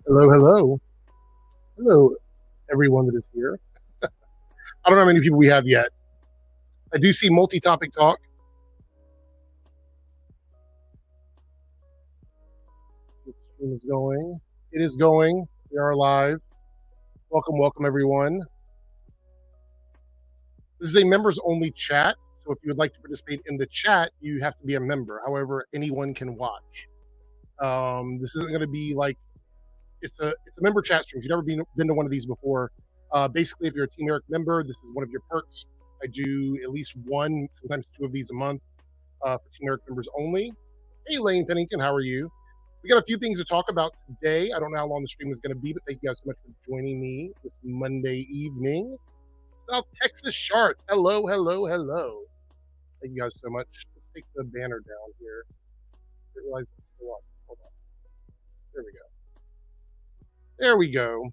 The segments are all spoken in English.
Hello, hello. Hello, everyone that is here. I don't know how many people we have yet. I do see multi-topic talk. The stream is going. It is going. We are live. Welcome, welcome, everyone. This is a members only chat. So if you would like to participate in the chat, you have to be a member. However, anyone can watch. This isn't going to be like it's a member chat stream. If you've never been to one of these before, basically, if you're a Team Airrick member, this is one of your perks. I do at least one, sometimes two of these a month for Team Airrick members only. Hey, Lane Pennington, how are you? We got a few things to talk about today. I don't know how long the stream is going to be, but thank you guys so much for joining me this Monday evening. South Texas Shark, hello, hello, hello. Thank you guys so much. Let's take the banner down here. I realize it's still up. Hold on. There we go. There we go.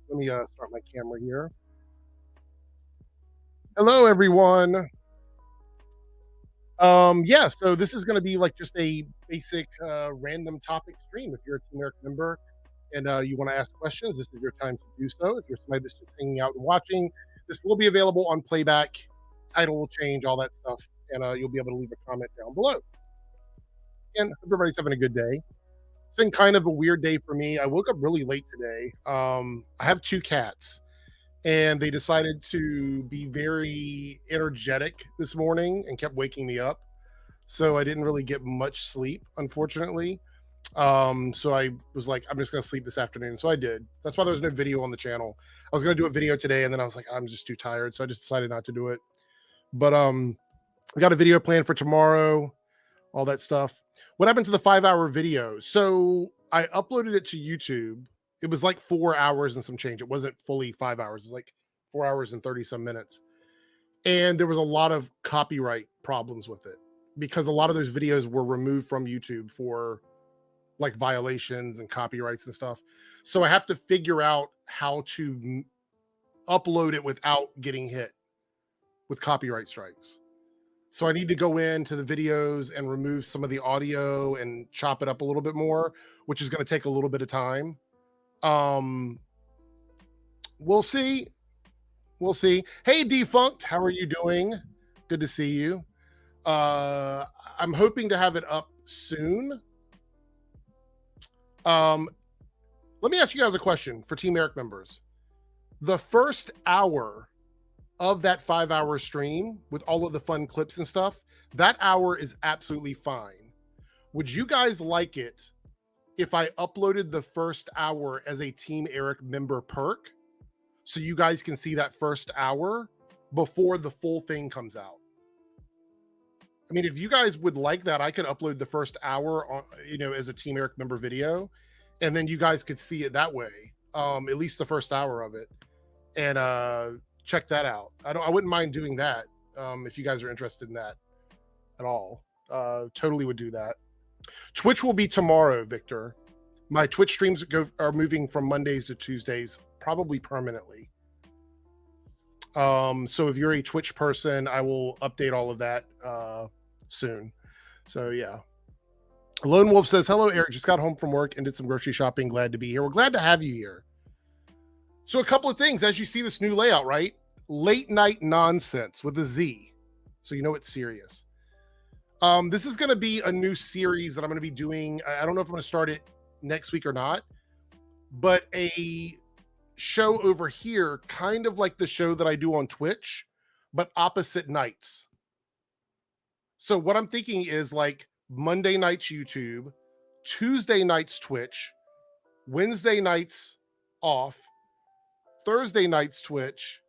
Let me start my camera here. Hello, everyone. Yeah, so this is going to be like just a basic random topic stream. If you're a Team Airrick member and you want to ask questions, this is your time to do so. If you're somebody that's just hanging out and watching, this will be available on playback. Title will change, all that stuff, and you'll be able to leave a comment down below. And everybody's having a good day. It's been kind of a weird day for me. I woke up really late today. I have two cats, and they decided to be very energetic this morning and kept waking me up. So I didn't really get much sleep, unfortunately. So I was like, I'm just gonna sleep this afternoon. So I did. That's why there's no video on the channel. I was gonna do a video today, and then I was like, I'm just too tired, so I just decided not to do it. But we got a video planned for tomorrow, all that stuff. What happened to the 5-hour video? So I uploaded it to YouTube. It was like 4 hours and some change. It wasn't fully 5 hours. It's like 4 hours and 30 some minutes. And there was a lot of copyright problems with it because a lot of those videos were removed from YouTube for like violations and copyrights and stuff. So I have to figure out how to upload it without getting hit with copyright strikes. So I need to go into the videos and remove some of the audio and chop it up a little bit more, which is going to take a little bit of time. We'll see. We'll see. Hey, Defunct, how are you doing? Good to see you. I'm hoping to have it up soon. Let me ask you guys a question for Team Airrick members. The first hour of that 5-hour stream with all of the fun clips and stuff, that hour is absolutely fine. Would you guys like it if I uploaded the first hour as a Team Airrick member perk so you guys can see that first hour before the full thing comes out? I mean, if you guys would like that, I could upload the first hour on, as a Team Airrick member video, and then you guys could see it that way, at least the first hour of it, and check that out. I wouldn't mind doing that if you guys are interested in that at all. Totally would do that. Twitch will be tomorrow, Victor. My Twitch streams are moving from Mondays to Tuesdays, probably permanently. So if you're a Twitch person, I will update all of that soon. So yeah. Lone Wolf says, hello, Eric. Just got home from work and did some grocery shopping. Glad to be here. We're glad to have you here. So a couple of things as you see this new layout, right? Late night nonsense with a Z. So you know it's serious. This is going to be a new series that I'm going to be doing. I don't know if I'm going to start it next week or not, but a show over here, kind of like the show that I do on Twitch, but opposite nights. So what I'm thinking is like Monday nights YouTube, Tuesday nights Twitch, Wednesday nights off, Thursday nights Twitch,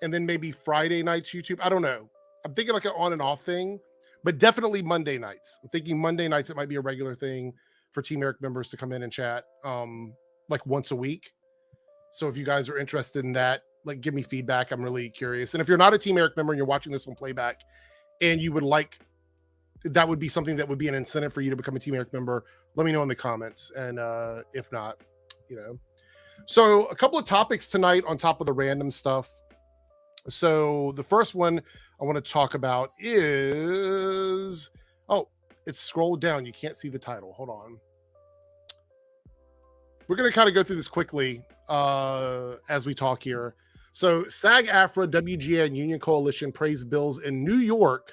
and then maybe Friday nights YouTube. I don't know. I'm thinking like an on and off thing, but definitely Monday nights. I'm thinking Monday nights, it might be a regular thing for Team Airrick members to come in and chat like once a week. So if you guys are interested in that, like give me feedback. I'm really curious. And if you're not a Team Airrick member and you're watching this on playback and you would like, that would be something that would be an incentive for you to become a Team Airrick member, let me know in the comments. And if not, So a couple of topics tonight on top of the random stuff. So the first one I want to talk about is, it's scrolled down. You can't see the title. Hold on. we're going to kind of go through this quickly as we talk here. So SAG-AFTRA, WGA, and Union Coalition praised bills in New York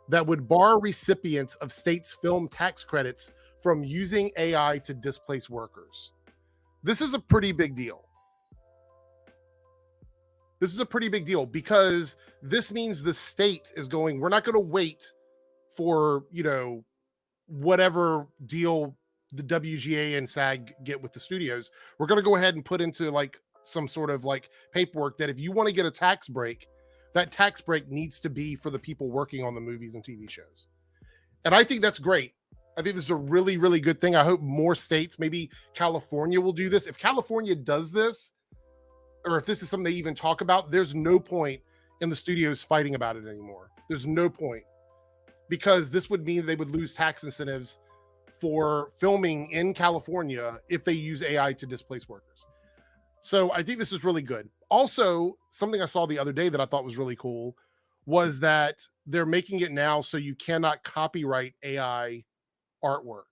that would bar recipients of states' film tax credits from using AI to displace workers. This is a pretty big deal. This is a pretty big deal because this means the state is going, we're not going to wait for, you know, whatever deal the WGA and SAG get with the studios. We're going to go ahead and put into like some sort of like paperwork that if you want to get a tax break, that tax break needs to be for the people working on the movies and TV shows. And I think that's great. I think this is a really, really good thing. I hope more states, maybe California, will do this. If California does this, or if this is something they even talk about, there's no point in the studios fighting about it anymore. There's no point, because this would mean they would lose tax incentives for filming in California if they use AI to displace workers. So I think this is really good. Also, something I saw the other day that I thought was really cool was that they're making it now so you cannot copyright AI artwork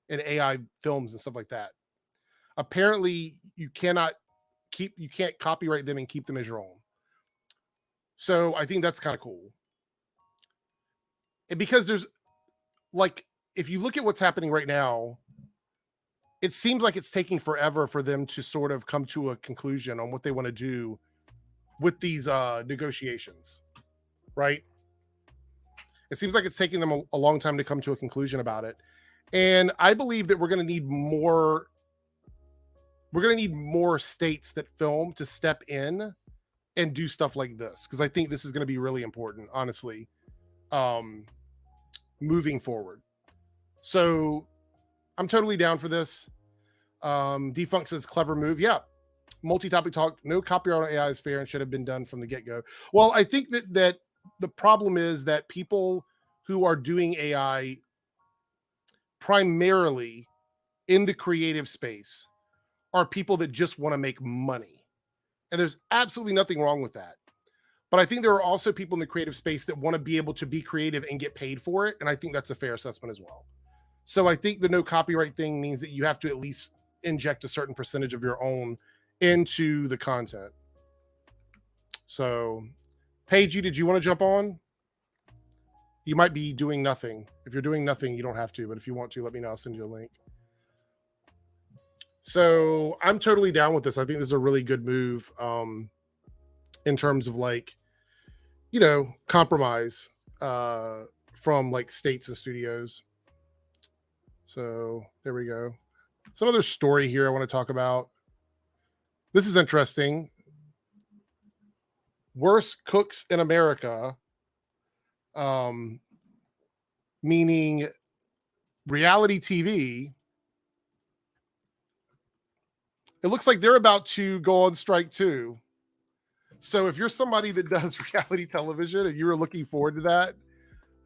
and AI films and stuff like that. Apparently, you can't copyright them and keep them as your own. So I think that's kind of cool. And because there's like, if you look at what's happening right now, it seems like it's taking forever for them to sort of come to a conclusion on what they want to do with these negotiations, right? It seems like it's taking them a long time to come to a conclusion about it. And I believe that we're going to need more states that film to step in and do stuff like this, because I think this is going to be really important, honestly, moving forward. So I'm totally down for this. Defunct says, clever move. Yeah. Multi-topic talk. No copyright on AI is fair and should have been done from the get-go. Well, I think that the problem is that people who are doing AI primarily in the creative space are people that just want to make money. And there's absolutely nothing wrong with that. But I think there are also people in the creative space that want to be able to be creative and get paid for it. And I think that's a fair assessment as well. So I think the no copyright thing means that you have to at least inject a certain percentage of your own into the content. So, Paige, did you want to jump on? You might be doing nothing. If you're doing nothing, you don't have to. But if you want to, let me know. I'll send you a link. So I'm totally down with this. I think this is a really good move in terms of like, you know, compromise from like states and studios. So there we go. Some other story here I want to talk about. This is interesting. Worst cooks in America, meaning reality TV. It looks like they're about to go on strike too. So if you're somebody that does reality television and you were looking forward to that,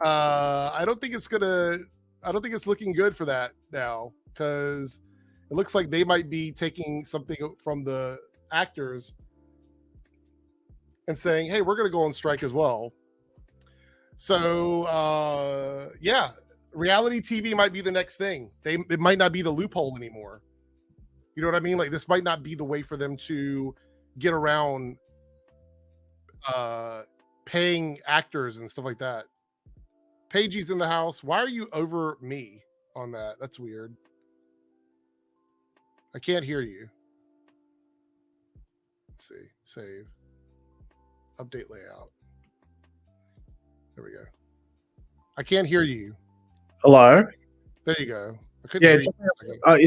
I don't think it's looking good for that now, because it looks like they might be taking something from the actors and saying, hey, we're going to go on strike as well. So yeah, reality TV might be the next thing. It might not be the loophole anymore. You know what I mean? Like, this might not be the way for them to get around paying actors and stuff like that. Pagey's in the house. Why are you over me on that? That's weird. I can't hear you. Let's see. Save. Update layout. There we go. I can't hear you. Hello? There you go. Yeah, it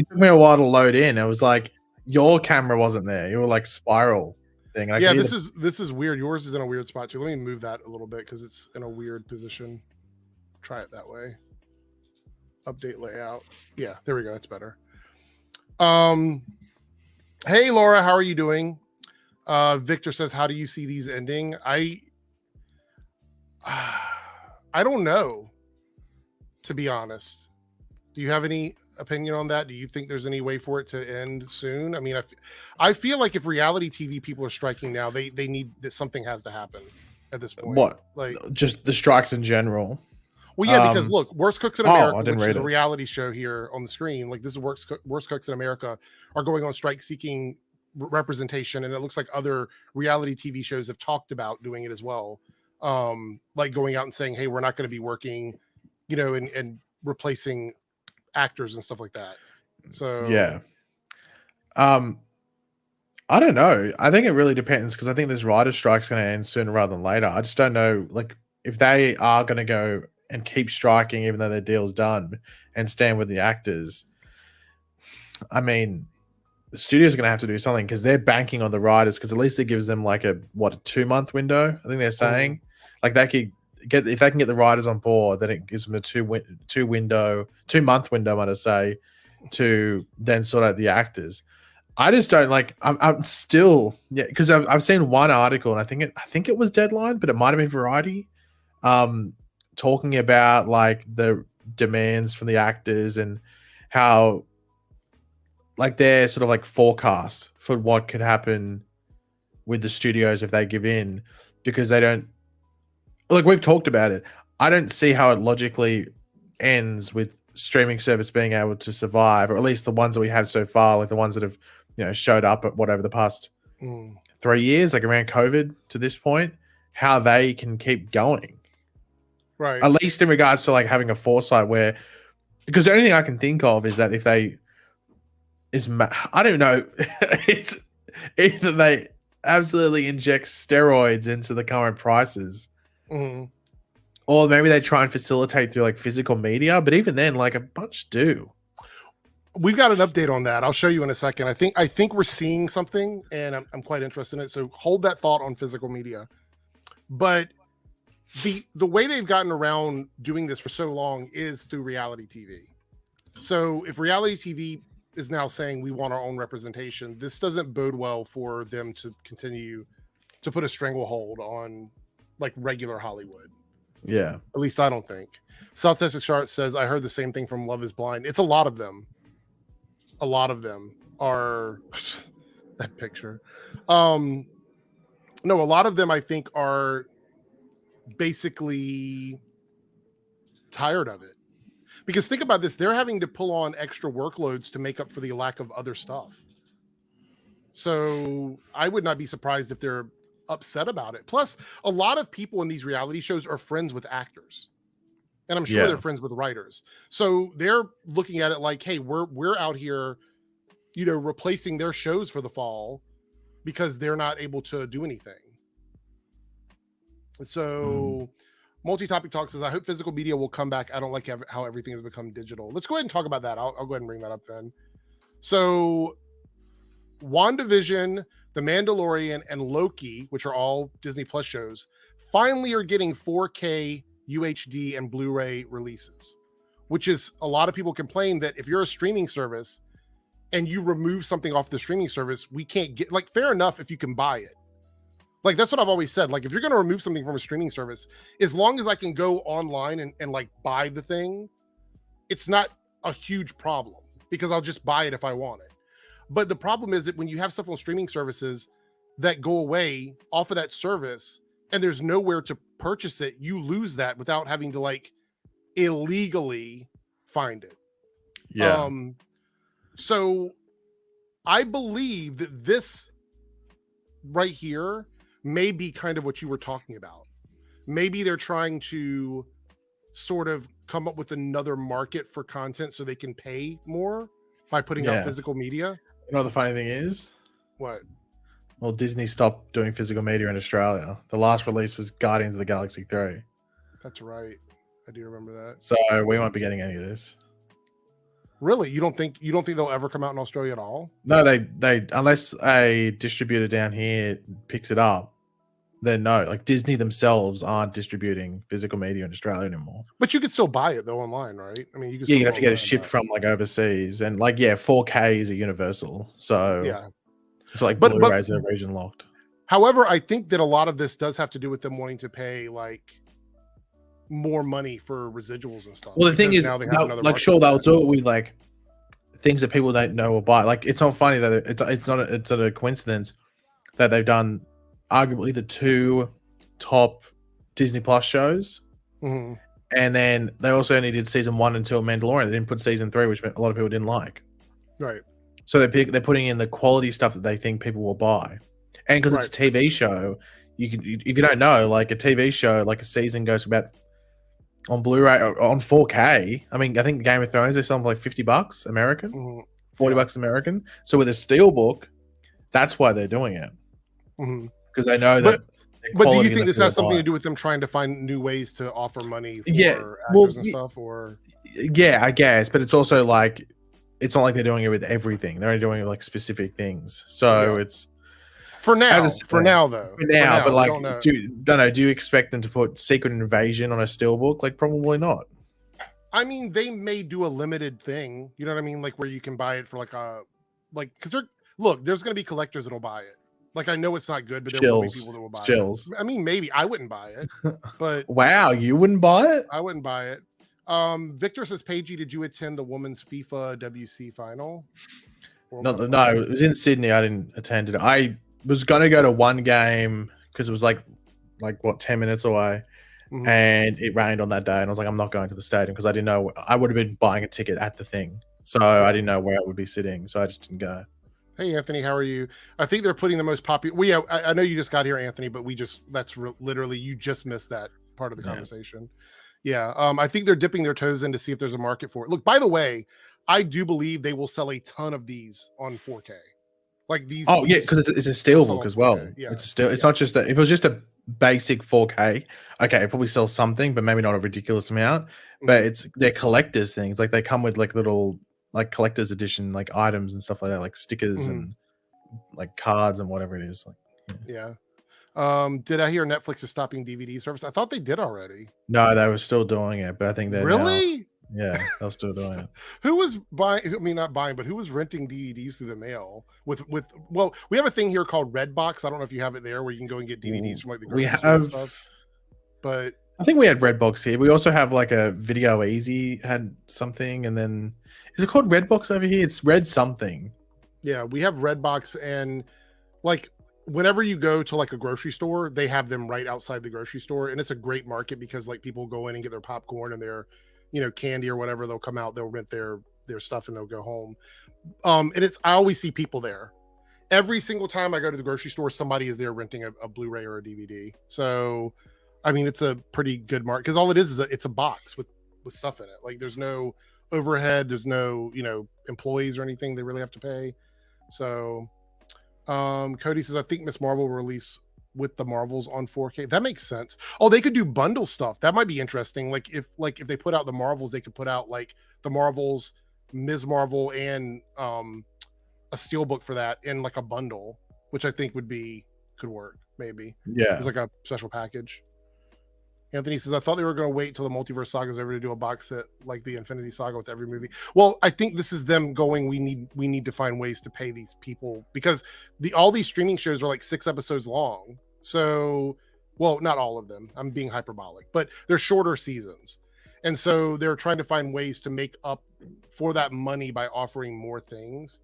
took me a while to load in. It was like your camera wasn't there. You were like spiral thing. Yeah, this is weird. Yours is in a weird spot too. Let me move that a little bit because it's in a weird position. Try it that way. Update layout. Yeah, there we go. That's better. Hey Laura, how are you doing? Victor says, how do you see these ending? I don't know, to be honest. Do you have any opinion on that? Do you think there's any way for it to end soon? I mean, I feel like if reality TV people are striking now, they need that, something has to happen at this point. What? Like, just the strikes in general? Well, yeah, because look, Worst Cooks in I America, didn't which read is a it. reality show here on the screen, like this is Worst Cooks in America, are going on strike seeking representation, and it looks like other reality TV shows have talked about doing it as well. Like going out and saying, "Hey, we're not going to be working," and replacing actors and stuff like that. So Yeah. I don't know. I think it really depends because I think this writer strike's going to end sooner rather than later. I just don't know, like, if they are going to go and keep striking even though their deal's done and stand with the actors. I mean, the studios are going to have to do something because they're banking on the writers because at least it gives them like a 2-month window. I think they're saying like they could get if they can get the writers on board, then it gives them a 2-month window, might I say, to then sort out the actors. I just don't like. I'm still because I've seen one article and I think it was Deadline, but it might have been Variety, talking about like the demands from the actors and how like their sort of like forecast for what could happen with the studios if they give in because they don't. Like we've talked about it. I don't see how it logically ends with streaming service being able to survive, or at least the ones that we have so far, like the ones that have showed up at whatever the past 3 years, like around COVID to this point, how they can keep going. Right. At least in regards to like having a foresight where, because the only thing I can think of is that if they I don't know, it's either they absolutely inject steroids into the current prices, or maybe they try and facilitate through like physical media, but even then, like a bunch do. We've got an update on that. I'll show you in a second. I think we're seeing something, and I'm quite interested in it. So hold that thought on physical media. But the way they've gotten around doing this for so long is through reality TV. So if reality TV is now saying we want our own representation, this doesn't bode well for them to continue to put a stranglehold on like regular Hollywood. Yeah. At least I don't think. South Texas Chart says, I heard the same thing from Love is Blind. It's a lot of them. A lot of them are that picture. No, a lot of them I think are basically tired of it. Because think about this, they're having to pull on extra workloads to make up for the lack of other stuff. So I would not be surprised if they're upset about it. Plus, a lot of people in these reality shows are friends with actors. And I'm sure they're friends with writers. So they're looking at it like, hey, we're out here, replacing their shows for the fall because they're not able to do anything. So Multi-Topic Talk says, I hope physical media will come back. I don't like how everything has become digital. Let's go ahead and talk about that. I'll go ahead and bring that up then. So WandaVision, The Mandalorian, and Loki, which are all Disney Plus shows, finally are getting 4K UHD and Blu-ray releases, which is a lot of people complain that if you're a streaming service and you remove something off the streaming service, we can't get, like, fair enough if you can buy it. Like, that's what I've always said. Like, if you're going to remove something from a streaming service, as long as I can go online and like buy the thing, it's not a huge problem because I'll just buy it if I want it. But the problem is that when you have stuff on streaming services that go away off of that service and there's nowhere to purchase it, you lose that without having to like illegally find it. Yeah. So I believe that this right here may be kind of what you were talking about. Maybe they're trying to sort of come up with another market for content so they can pay more by putting out physical media. You know what the funny thing is? What? Well, Disney stopped doing physical media in Australia. The last release was Guardians of the Galaxy 3. That's right. I do remember that. So we won't be getting any of this. Really? You don't think they'll ever come out in Australia at all? No, they unless a distributor down here picks it up, then no. Like Disney themselves aren't distributing physical media in Australia anymore. But you could still buy it though online, right? I mean, you could. Yeah, you'd have to get it shipped from like overseas, and like 4K is a universal. So yeah, it's like Blu-rays are region locked. However, I think that a lot of this does have to do with them wanting to pay like more money for residuals and stuff. Well, the thing is, like, sure, they'll do it with like things that people don't know or buy. Like, it's not funny that it's not a coincidence that they've done arguably the two top Disney Plus shows, And then they also only did season 1 until Mandalorian. They didn't put season 3, which a lot of people didn't like. Right. So they're putting in the quality stuff that they think people will buy. And because it's a TV show, if you don't know, like a TV show, like a season goes for about on Blu-ray or on 4K. I mean, I think Game of Thrones they sell them for like $50 American, $40 American. So with a steelbook, that's why they're doing it because they know that. But do you think this has something to do with them trying to find new ways to offer money for actors and stuff? Or yeah, I guess, but it's also like it's not like they're doing it with everything. They're only doing it with like specific things. So it's for now. For now, but like, do you expect them to put Secret Invasion on a steelbook? Like, probably not. I mean, they may do a limited thing. You know what I mean? Like where you can buy it for because there's going to be collectors that'll buy it. Like I know it's not good, but there will be people that will buy it. I mean, maybe I wouldn't buy it, but wow, you wouldn't buy it? I wouldn't buy it. Victor says, Paigey, did you attend the women's FIFA WC final? No, it was in Sydney. I didn't attend it. I was gonna go to one game because it was like what 10 minutes away, and it rained on that day, and I was like, I'm not going to the stadium because I didn't know. I would have been buying a ticket at the thing, so I didn't know where it would be sitting, so I just didn't go. Hey Anthony, how are you? I think they're putting the most popular. I know you just got here, Anthony, but literally you just missed that part of the conversation. Yeah, I think they're dipping their toes in to see if there's a market for it. Look, by the way, I do believe they will sell a ton of these on 4K. Like these. Oh yeah, because it's a steelbook as well. Yeah, it's still. It's not just that. If it was just a basic 4K, okay, it probably sells something, but maybe not a ridiculous amount. But they're collectors things. Like they come with like little like collector's edition like items and stuff like that, like stickers and like cards and whatever it is. Like, yeah. Did I hear Netflix is stopping DVD service? I thought they did already. No, they were still doing it, but I think they're really. Yeah, they're still doing it. Who was buying? I mean, not buying, but who was renting DVDs through the mail? Well, we have a thing here called Redbox. I don't know if you have it there, where you can go and get DVDs from like the grocery store and stuff. But I think we had Redbox here. We also have like a Video Easy had something, and then is it called Redbox over here? It's Red something. Yeah, we have Redbox, and like whenever you go to like a grocery store, they have them right outside the grocery store, and it's a great market because like people go in and get their popcorn and their candy or whatever. They'll come out, they'll rent their stuff, and they'll go home. And I always see people there. Every single time I go to the grocery store, somebody is there renting a Blu-ray or a DVD. So, I mean, it's a pretty good market because all it is it's a box with stuff in it. Like there's no overhead, there's no employees or anything they really have to pay. So, Cody says, I think Miss Marvel will release with the Marvels on 4K. That makes sense. Oh, they could do bundle stuff. That might be interesting. Like if they put out the Marvels, they could put out like the Marvels, Ms. Marvel, and a steelbook for that in like a bundle, which I think could work maybe. Yeah, it's like a special package. Anthony says, I thought they were going to wait till the multiverse saga is over to do a box set like the Infinity Saga with every movie. Well, I think this is them going, we need to find ways to pay these people because all these streaming shows are like 6 episodes long. So, well, not all of them. I'm being hyperbolic, but they're shorter seasons. And so they're trying to find ways to make up for that money by offering more things.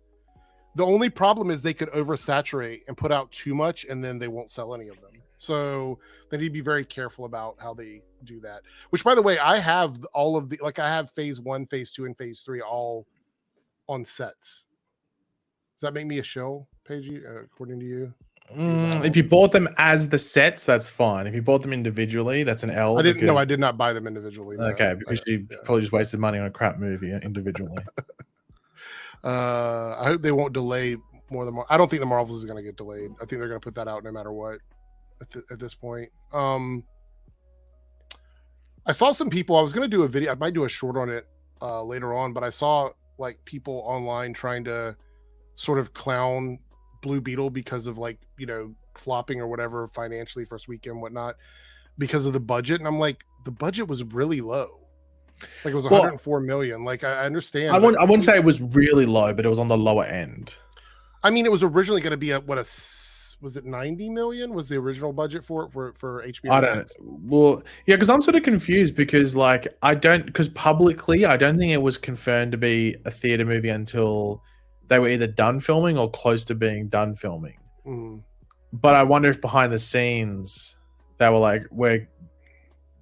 The only problem is they could oversaturate and put out too much and then they won't sell any of them. So they need to be very careful about how they do that. Which, by the way, I have all of I have phase 1, phase 2, and phase 3 all on sets. Does that make me a shill, Paige, according to you? If you bought them as the sets, that's fine. If you bought them individually, that's an L. I did not buy them individually. No. Okay, because you probably just wasted money on a crap movie individually. I hope they won't delay more than. I don't think the Marvels is going to get delayed. I think they're going to put that out no matter what. At this point, I saw some people. I was going to do a video. I might do a short on it later on, but I saw like people online trying to sort of clown Blue Beetle because of like flopping or whatever financially first weekend, whatnot, because of the budget. And I'm like, the budget was really low. Like it was 104 million. Like I understand. I wouldn't say it was really low, but it was on the lower end. I mean, it was originally going to be was it 90 million was the original budget for HBO? I don't know. Well, yeah, because I'm sort of confused because publicly I don't think it was confirmed to be a theater movie until they were either done filming or close to being done filming. But I wonder if behind the scenes they were like, we're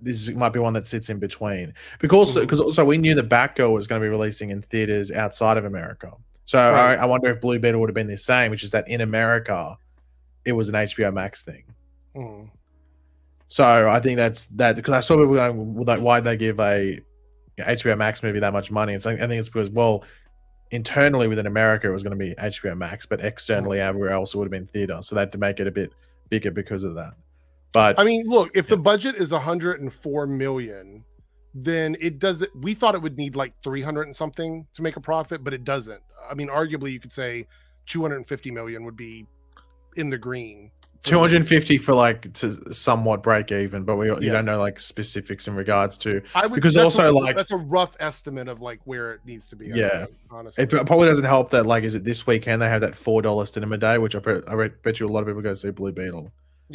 this might be one that sits in between. Because also we knew the Batgirl was going to be releasing in theaters outside of America. So Right. I wonder if Blue Beetle would have been the same, which is that in America, it was an HBO Max thing. Mm. So I think that's that, because I saw people going, well, like, why'd they give a HBO Max movie that much money? It's like, I think it's because, well, internally within America, it was going to be HBO Max, but externally everywhere else it would have been theater. So they had to make it a bit bigger because of that. But I mean, look, if the budget is 104 million, then it doesn't. We thought it would need like 300 and something to make a profit, but it doesn't. I mean, arguably, you could say 250 million would be in the green. 250 for like to somewhat break even, but you don't know like specifics in regards to, because also like that's a rough estimate of like where it needs to be. Yeah, think, honestly, it probably doesn't help that like, is it this weekend they have that $4 cinema day, which I bet you a lot of people go see Blue Beetle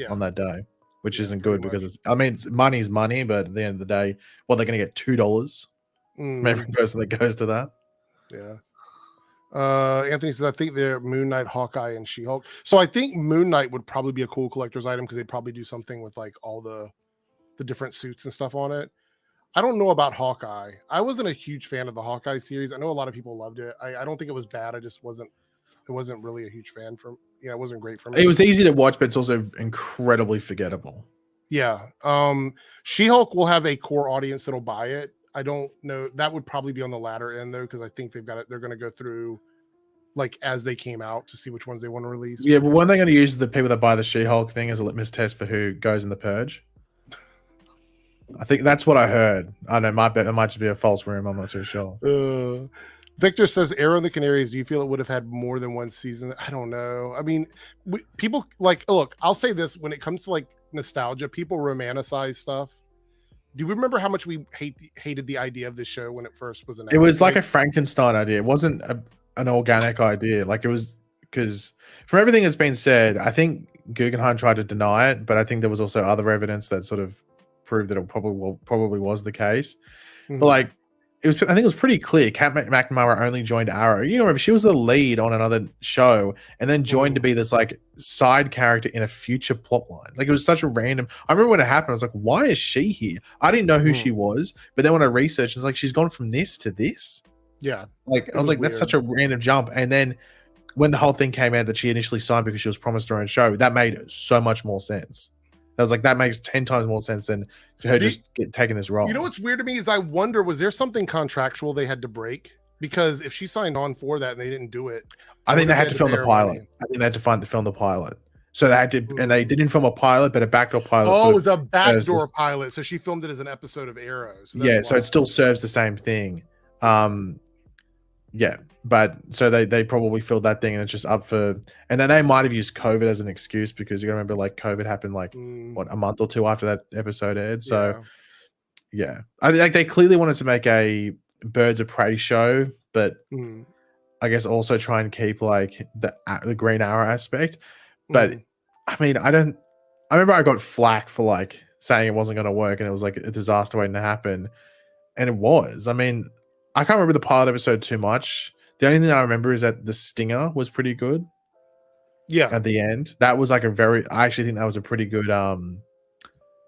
on that day, which isn't good because it's, I mean, money's money, but at the end of the day, well, they're going to get $2 from every person that goes to that. Yeah. Anthony says, I think they're Moon Knight, Hawkeye, and She-Hulk. So I think Moon Knight would probably be a cool collector's item because they'd probably do something with like all the different suits and stuff on it. I don't know about Hawkeye. I wasn't a huge fan of the Hawkeye series. I know a lot of people loved it. I don't think it was bad. I just wasn't really a huge fan from, it wasn't great for me. It was easy to watch, but it's also incredibly forgettable. Yeah. She-Hulk will have a core audience that'll buy it. I don't know. That would probably be on the latter end though, because I think they've got it. They're going to go through like as they came out to see which ones they want to release. Yeah, but when they're going to use the people that buy the She-Hulk thing as a litmus test for who goes in the purge. I think that's what I heard. I don't know. It might just be a false rumor. I'm not too sure. Victor says, Arrow and the Canaries, do you feel it would have had more than one season? I don't know. I mean, people like, look, I'll say this, when it comes to like nostalgia, people romanticize stuff. Do you remember how much we hated the idea of this show when it first was announced? It was like a Frankenstein idea. It wasn't an organic idea. Like, it was, because from everything that's been said, I think Guggenheim tried to deny it, but I think there was also other evidence that sort of proved that it probably was the case. But like, I think it was pretty clear Kat McNamara only joined Arrow. You know, remember, she was the lead on another show and then joined to be this like side character in a future plot line. Like, it was such a random. I remember when it happened, I was like, why is she here? I didn't know who she was, but then when I researched, it's like, she's gone from this to this. Yeah. Like, I was like, weird. That's such a random jump. And then when the whole thing came out that she initially signed because she was promised her own show, that made so much more sense. I was like, that makes 10 times more sense than her just taking this role. You know what's weird to me is I wonder, was there something contractual they had to break? Because if she signed on for that and they didn't do it, I think they had to film the pilot. I think they had to film the pilot. So they had to, and they didn't film a pilot, but a backdoor pilot. Oh, it was a backdoor pilot. So she filmed it as an episode of Arrow. So yeah, so it still serves the same thing. Yeah, but so they probably filled that thing and it's just up for, and then they might have used COVID as an excuse because you gotta remember, like, COVID happened like what, a month or two after that episode aired. So yeah, I think like they clearly wanted to make a Birds of Prey show, but I guess also try and keep like the Green Arrow aspect. But I mean, I remember I got flack for like saying it wasn't going to work and it was like a disaster waiting to happen, and it was. I mean, I can't remember the pilot episode too much. The only thing I remember is that the stinger was pretty good. Yeah. At the end, that was like I actually think that was a pretty good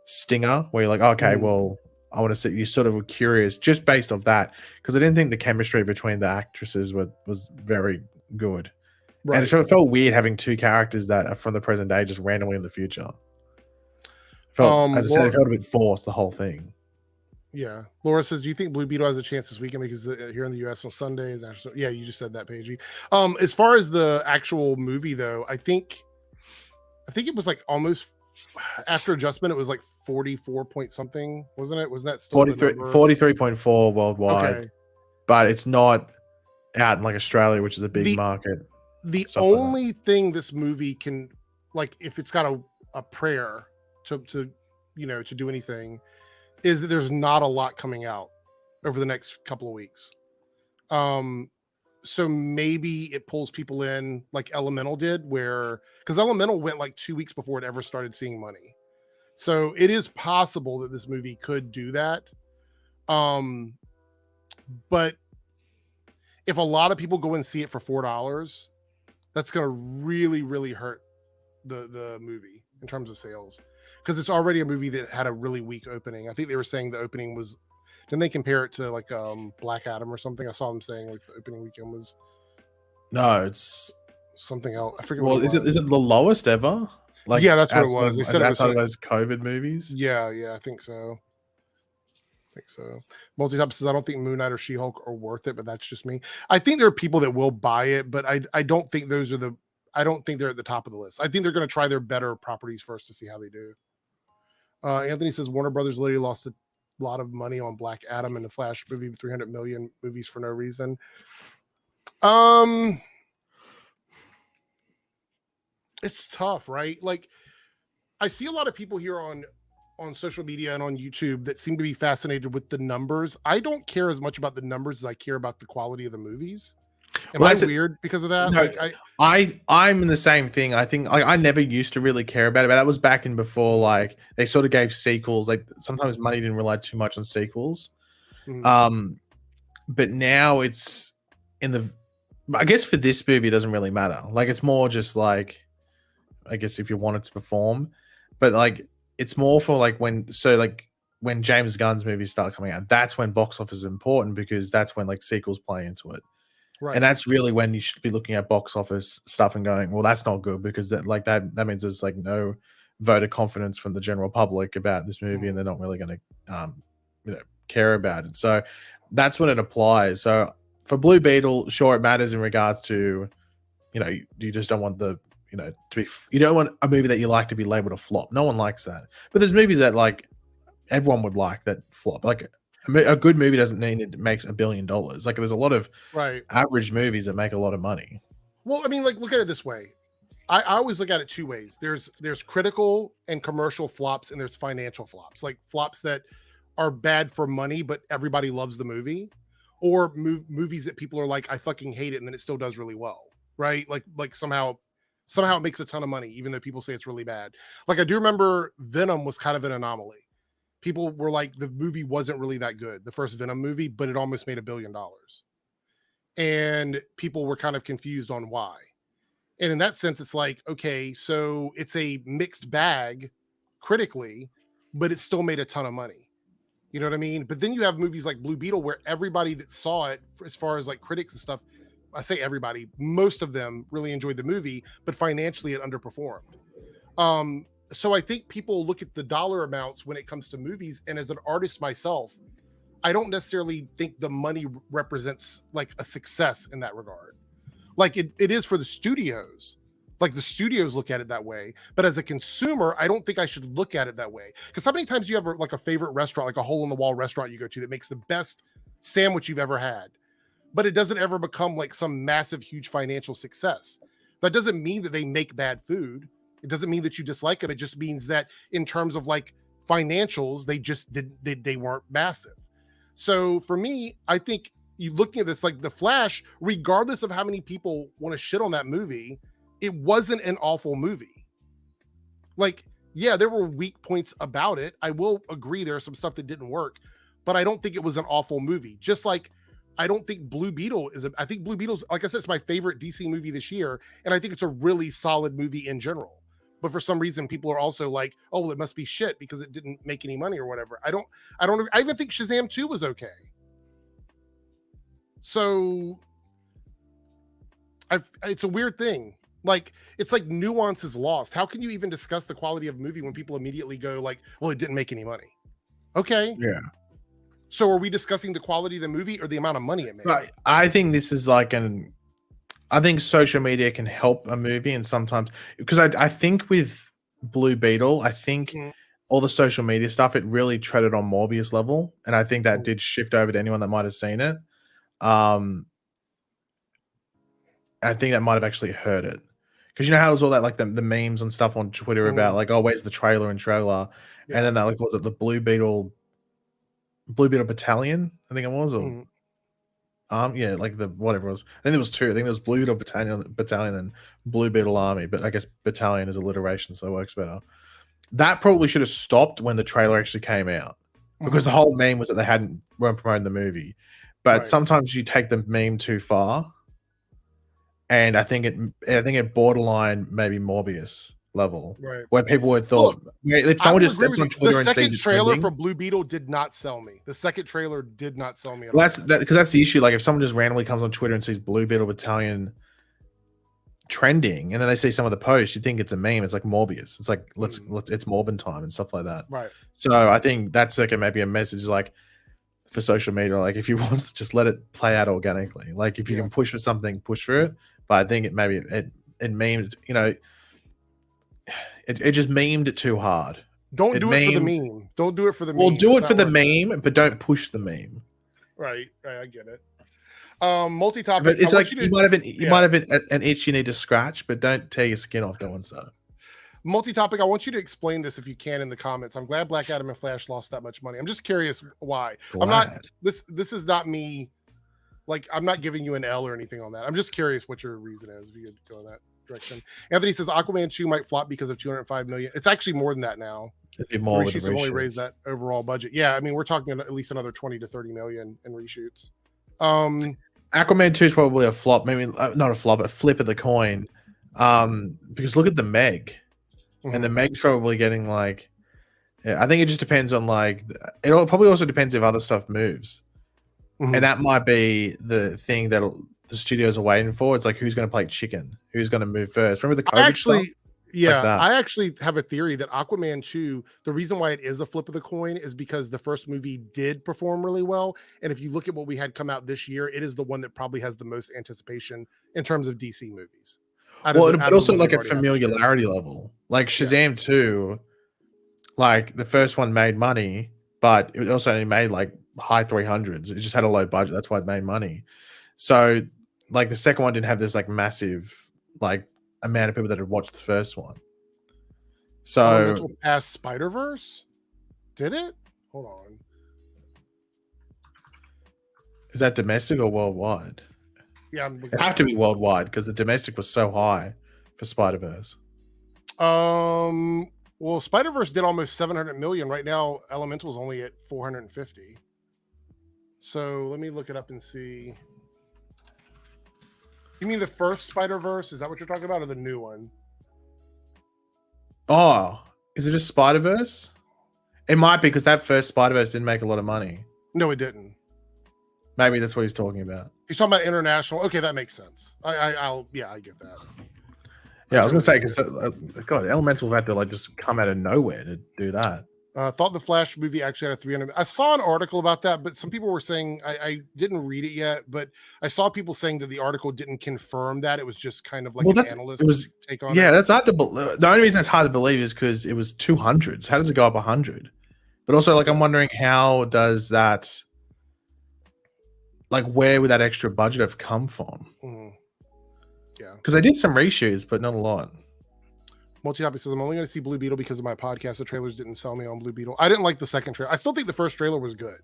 stinger where you're like, okay, well, I want to see, you sort of were curious just based off that, because I didn't think the chemistry between the actresses was very good. Right. And it felt weird having two characters that are from the present day just randomly in the future. As I said, it felt a bit forced, the whole thing. Yeah. Laura says, do you think Blue Beetle has a chance this weekend because here in the US on Sundays? Yeah, you just said that, Paigey. As far as the actual movie though, I think it was like almost after adjustment, it was like 44 point something, wasn't it? Was that still 43.4 worldwide? Okay. But it's not out in like Australia, which is a big market. The only thing this movie can, like, if it's got a prayer to do anything, is that there's not a lot coming out over the next couple of weeks. So maybe it pulls people in like Elemental did, because Elemental went like 2 weeks before it ever started seeing money. So it is possible that this movie could do that. But if a lot of people go and see it for $4, that's going to really, really hurt the movie in terms of sales. because it's already a movie that had a really weak opening. I think they were saying the opening was. Didn't they compare it to like Black Adam or something? I saw them saying like the opening weekend was No, it's something else. I forget well, what it was. is it the lowest ever? Like, Yeah, that's what it was. They said it was outside of those COVID movies. Yeah, I think so. Multi-top says I don't think Moon Knight or She-Hulk are worth it, but that's just me. I think there are people that will buy it, but I don't think those are I don't think they're at the top of the list. I think they're going to try their better properties first to see how they do. Anthony says Warner Brothers literally lost a lot of money on Black Adam and the Flash movie, 300 million movies for no reason. It's tough, right? Like I see a lot of people here on social media and on YouTube that seem to be fascinated with the numbers. I don't care as much about the numbers as I care about the quality of the movies. Am I weird because of that? No, like I'm in the same thing. I think I never used to really care about it, but that was back in before like they sort of gave sequels. Like sometimes money didn't rely too much on sequels. But now it's I guess for this movie it doesn't really matter. Like it's more just like I guess if you wanted to perform, but like it's more for like when James Gunn's movies start coming out, that's when box office is important because that's when like sequels play into it. Right. And that's really when you should be looking at box office stuff and going, well, that's not good because that means there's like no vote of confidence from the general public about this movie and they're not really going to care about it. So that's when it applies. So for Blue Beetle, sure, it matters in regards to, you just don't want you don't want a movie that you like to be labeled a flop. No one likes that. But there's movies that like everyone would like that flop. Like a good movie doesn't mean it makes $1 billion. Like there's a lot of average movies that make a lot of money. Well, I mean, like look at it this way. I always look at it two ways. There's critical and commercial flops, and there's financial flops, like flops that are bad for money, but everybody loves the movie, or movies that people are like, I fucking hate it, and then it still does really well, right? Like somehow it makes a ton of money, even though people say it's really bad. Like I do remember Venom was kind of an anomaly. People were like, the movie wasn't really that good, the first Venom movie, but it almost made $1 billion. And people were kind of confused on why. And in that sense, it's like, okay, so it's a mixed bag critically, but it still made a ton of money. You know what I mean? But then you have movies like Blue Beetle where everybody that saw it, as far as like critics and stuff, I say everybody, most of them really enjoyed the movie, but financially it underperformed. So I think people look at the dollar amounts when it comes to movies. And as an artist myself, I don't necessarily think the money represents like a success in that regard. Like it is for the studios. Like the studios look at it that way. But as a consumer, I don't think I should look at it that way. Because how many times do you have like a favorite restaurant, like a hole in the wall restaurant you go to that makes the best sandwich you've ever had? But it doesn't ever become like some massive, huge financial success. That doesn't mean that they make bad food. It doesn't mean that you dislike them. It just means that in terms of like financials, they weren't massive. So for me, I think you looking at this, like The Flash, regardless of how many people want to shit on that movie, it wasn't an awful movie. Like, yeah, there were weak points about it. I will agree there are some stuff that didn't work, but I don't think it was an awful movie. Just like I don't think Blue Beetle I think Blue Beetle's, like I said, it's my favorite DC movie this year. And I think it's a really solid movie in general. But for some reason, people are also like, oh, well, it must be shit because it didn't make any money or whatever. I even think Shazam 2 was okay. So it's a weird thing. Like, it's like nuance is lost. How can you even discuss the quality of a movie when people immediately go like, well, it didn't make any money? Okay. Yeah. So are we discussing the quality of the movie or the amount of money it made? Right. I think this is like I think social media can help a movie, and sometimes because I think with Blue Beetle, I think all the social media stuff, it really treaded on Morbius level, and I think that did shift over to anyone that might have seen it. I think that might have actually hurt it because you know how it was all that like the memes and stuff on Twitter about like, oh, where's the trailer and trailer, and then that like was it the Blue Beetle Battalion, I think it was, or yeah, like the whatever it was. I think there was two. I think there was Blue Beetle Battalion and Blue Beetle Army, but I guess Battalion is alliteration, so it works better. That probably should have stopped when the trailer actually came out, because the whole meme was that they weren't promoting the movie. But sometimes you take the meme too far, and I think it borderline maybe Morbius level, Right. where people would Look, thought if I someone will just agree steps with on you. Twitter The and second sees it trailer trending, for Blue Beetle did not sell me. The second trailer did not sell me at well, all. because that's the issue. Like if someone just randomly comes on Twitter and sees Blue Beetle Battalion trending, and then they see some of the posts, you think it's a meme. It's like Morbius. It's like let's it's Morbin time and stuff like that. Right. So I think that's like maybe a message like for social media, like if you want to just let it play out organically. Like if you can push for something, push for it. But I think it memed, it just memed it too hard. Don't It do it for the memed, meme. Don't do it for the meme. well, do It's it for not the worth meme, but don't push the meme. Right. I get it. Multi-topic. But it's I like want you might have an itch you need to scratch, but don't tear your skin off doing so. Multi-topic. I want you to explain this if you can in the comments. I'm glad Black Adam and Flash lost that much money. I'm just curious why. Glad. I'm not. This is not me. Like I'm not giving you an L or anything on that. I'm just curious what your reason is. If you could go in that direction. Anthony says Aquaman 2 might flop because of 205 million. It's actually more than that now. It'd be more with the Reshoots have only reshoots. raised that overall budget. Yeah, I mean we're talking at least another 20 to 30 million in reshoots. Aquaman 2 is probably a flop, maybe not a flop, a flip of the coin. Because look at the Meg. And the Meg's probably getting like, I think it just depends on like, it probably also depends if other stuff moves. And that might be the thing that the studios are waiting for. It's like, who's going to play chicken? Who's going to move first? Remember the COVID stuff? Yeah, like I actually have a theory that Aquaman 2, the reason why it is a flip of the coin is because the first movie did perform really well. And if you look at what we had come out this year, it is the one that probably has the most anticipation in terms of DC movies. Well, but also like a familiarity level. Like Shazam 2, like the first one made money, but it also only made like high 300s. It just had a low budget. That's why it made money. So like the second one didn't have this like massive like amount of people that had watched the first one. So past Spider-Verse? Did it? Hold on. Is that domestic or worldwide? Yeah, it have to be worldwide because the domestic was so high for Spider-Verse. Well, Spider-Verse did almost 700 million. Right now, Elemental's only at 450. So let me look it up and see. You mean the first Spider-Verse? Is that what you're talking about, or the new one? Oh, is it just Spider-Verse? It might be because that first Spider-Verse didn't make a lot of money. No, it didn't. Maybe that's what he's talking about. He's talking about international. Okay, that makes sense. I get that. Yeah, I was gonna say because God, Elemental had to like just come out of nowhere to do that. Thought the Flash movie actually had a 300. I saw an article about that, but some people were saying I didn't read it yet, but I saw people saying that the article didn't confirm that. It was just kind of like an analyst take on it. Yeah, that's hard to believe. The only reason it's hard to believe is because it was 200s. How does it go up 100? But also, like, I'm wondering how does that, like, where would that extra budget have come from? Yeah, because they did some reshoots, but not a lot. Multi-Topic says, I'm only going to see Blue Beetle because of my podcast. The trailers didn't sell me on Blue Beetle. I didn't like the second trailer. I still think the first trailer was good.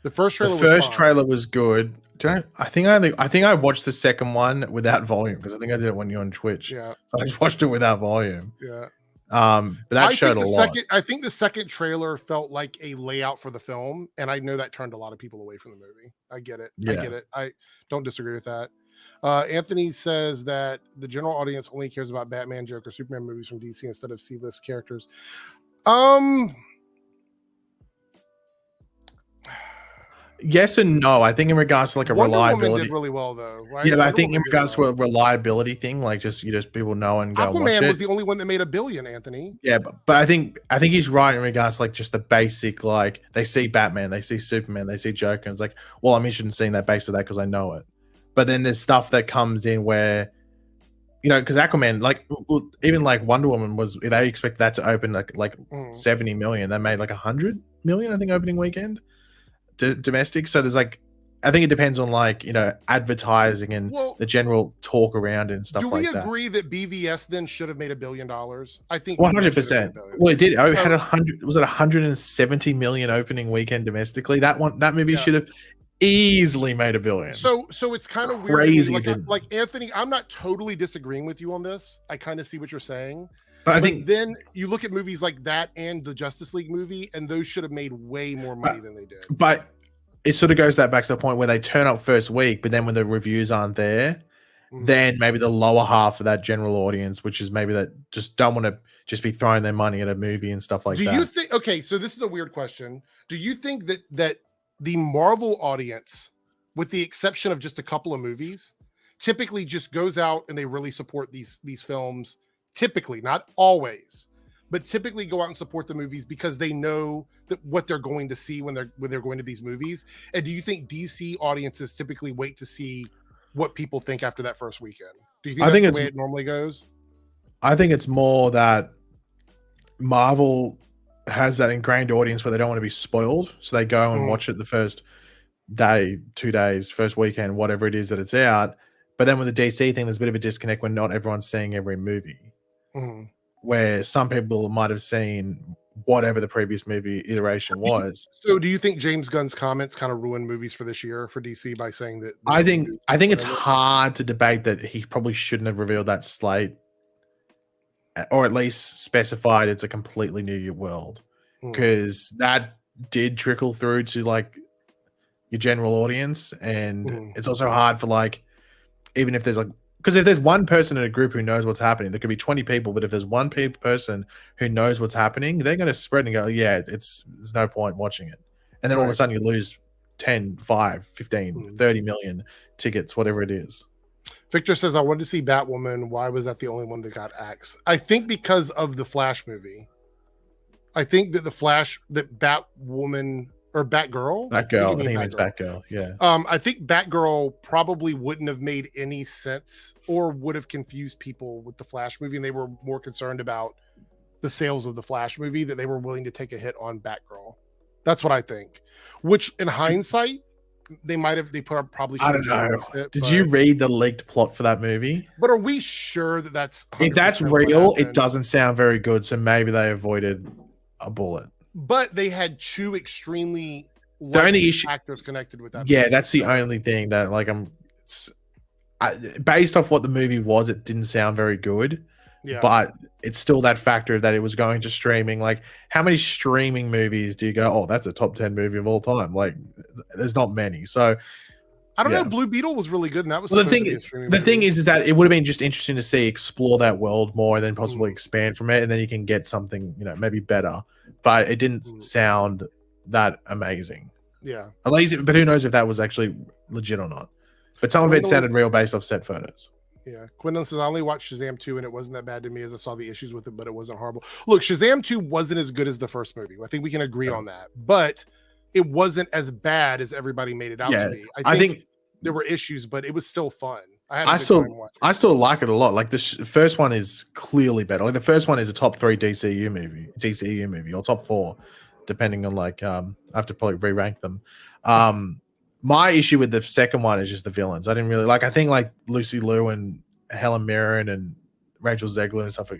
The first trailer was good. I think I watched the second one without volume because I think I did it when you're on Twitch. Yeah. So I just watched it without volume. Yeah. But that showed a lot. I think the second trailer felt like a layout for the film, and I know that turned a lot of people away from the movie. I get it. Yeah. I get it. I don't disagree with that. Anthony says that the general audience only cares about Batman, Joker, Superman movies from DC instead of C-list characters. Yes and no. I think in regards to like a Wonder reliability, Woman did really well though, right? Yeah, but I think in regards to a reliability thing, like just people know and go. Aquaman was the only one that made $1 billion, Anthony. Yeah, but I think he's right in regards to like just the basic, like they see Batman, they see Superman, they see Joker, and it's like, well, I'm interested in seeing that based on that because I know it. But then there's stuff that comes in where, you know, because Aquaman, like even like Wonder Woman was, they expect that to open like 70 million. They made like 100 million, I think, opening weekend domestic. So there's like, I think it depends on like, you know, advertising and the general talk around it and stuff like that. Do we agree that BVS then should have made $1 billion? I think 100%. Well, it did. It had 100. Was it 170 million opening weekend domestically? That movie should have easily made $1 billion. So it's kind of crazy. Weird. Like Anthony, I'm not totally disagreeing with you on this. I kind of see what you're saying. But I think then you look at movies like that and the Justice League movie, and those should have made way more money than they did. But it sort of goes back to the point where they turn up first week, but then when the reviews aren't there, than maybe the lower half of that general audience, which is maybe that just don't want to just be throwing their money at a movie and stuff like that. Do you think? Okay, so this is a weird question. Do you think that the Marvel audience, with the exception of just a couple of movies, typically just goes out and they really support these films? Typically, not always, but typically go out and support the movies because they know that what they're going to see when they're going to these movies. And do you think DC audiences typically wait to see what people think after that first weekend? Do you think that's the way it normally goes? I think it's more that Marvel has that ingrained audience where they don't want to be spoiled, so they go and watch it the first day, 2 days, first weekend, whatever it is that it's out. But then with the DC thing, there's a bit of a disconnect when not everyone's seeing every movie. Where some people might have seen whatever the previous movie iteration was. So do you think James Gunn's comments kind of ruined movies for this year for DC by saying that? I think it's hard to debate that he probably shouldn't have revealed that slate, or at least specified it's a completely new world, because that did trickle through to like your general audience, and it's also hard for like, even if there's like, because if there's one person in a group who knows what's happening, there could be 20 people, but if there's one person who knows what's happening, they're going to spread and go, yeah, there's no point watching it. And then all of a sudden you lose 10, 5, 15, 30 million tickets, whatever it is. Victor says, I wanted to see Batwoman. Why was that the only one that got axed? I think because of the Flash movie. I think that Batwoman or Batgirl. I think it means Batgirl. Yeah. I think Batgirl probably wouldn't have made any sense or would have confused people with the Flash movie, and they were more concerned about the sales of the Flash movie that they were willing to take a hit on Batgirl. That's what I think. Which, in hindsight, they probably. I don't know. Did you read the leaked plot for that movie? But are we sure that that's if that's real? It doesn't sound very good. So maybe they avoided a bullet. But they had two extremely actors connected with that. Yeah, movie. That's the only thing that like based off what the movie was, it didn't sound very good. Yeah. But it's still that factor that it was going to streaming. Like, how many streaming movies do you go, oh, that's a top 10 movie of all time? Like, there's not many. So I don't know. Blue Beetle was really good, and that was the thing is that it would have been just interesting to see explore that world more, and then possibly expand from it, and then you can get something, maybe better. But it didn't sound that amazing. Yeah. At least, but who knows if that was actually legit or not. But some of it sounded real based off set photos. Yeah. Quinlan says, I only watched Shazam 2 and it wasn't that bad to me as I saw the issues with it, but it wasn't horrible. Look, Shazam 2 wasn't as good as the first movie. I think we can agree on that. But it wasn't as bad as everybody made it out to be. I think there were issues, but it was still fun. I still like it a lot. Like the first one is clearly better. Like the first one is a top 3 DCEU movie, or top 4, depending on like I have to probably re-rank them. My issue with the second one is just the villains. I didn't really like. I think like Lucy Liu and Helen Mirren and Rachel Zegler and stuff.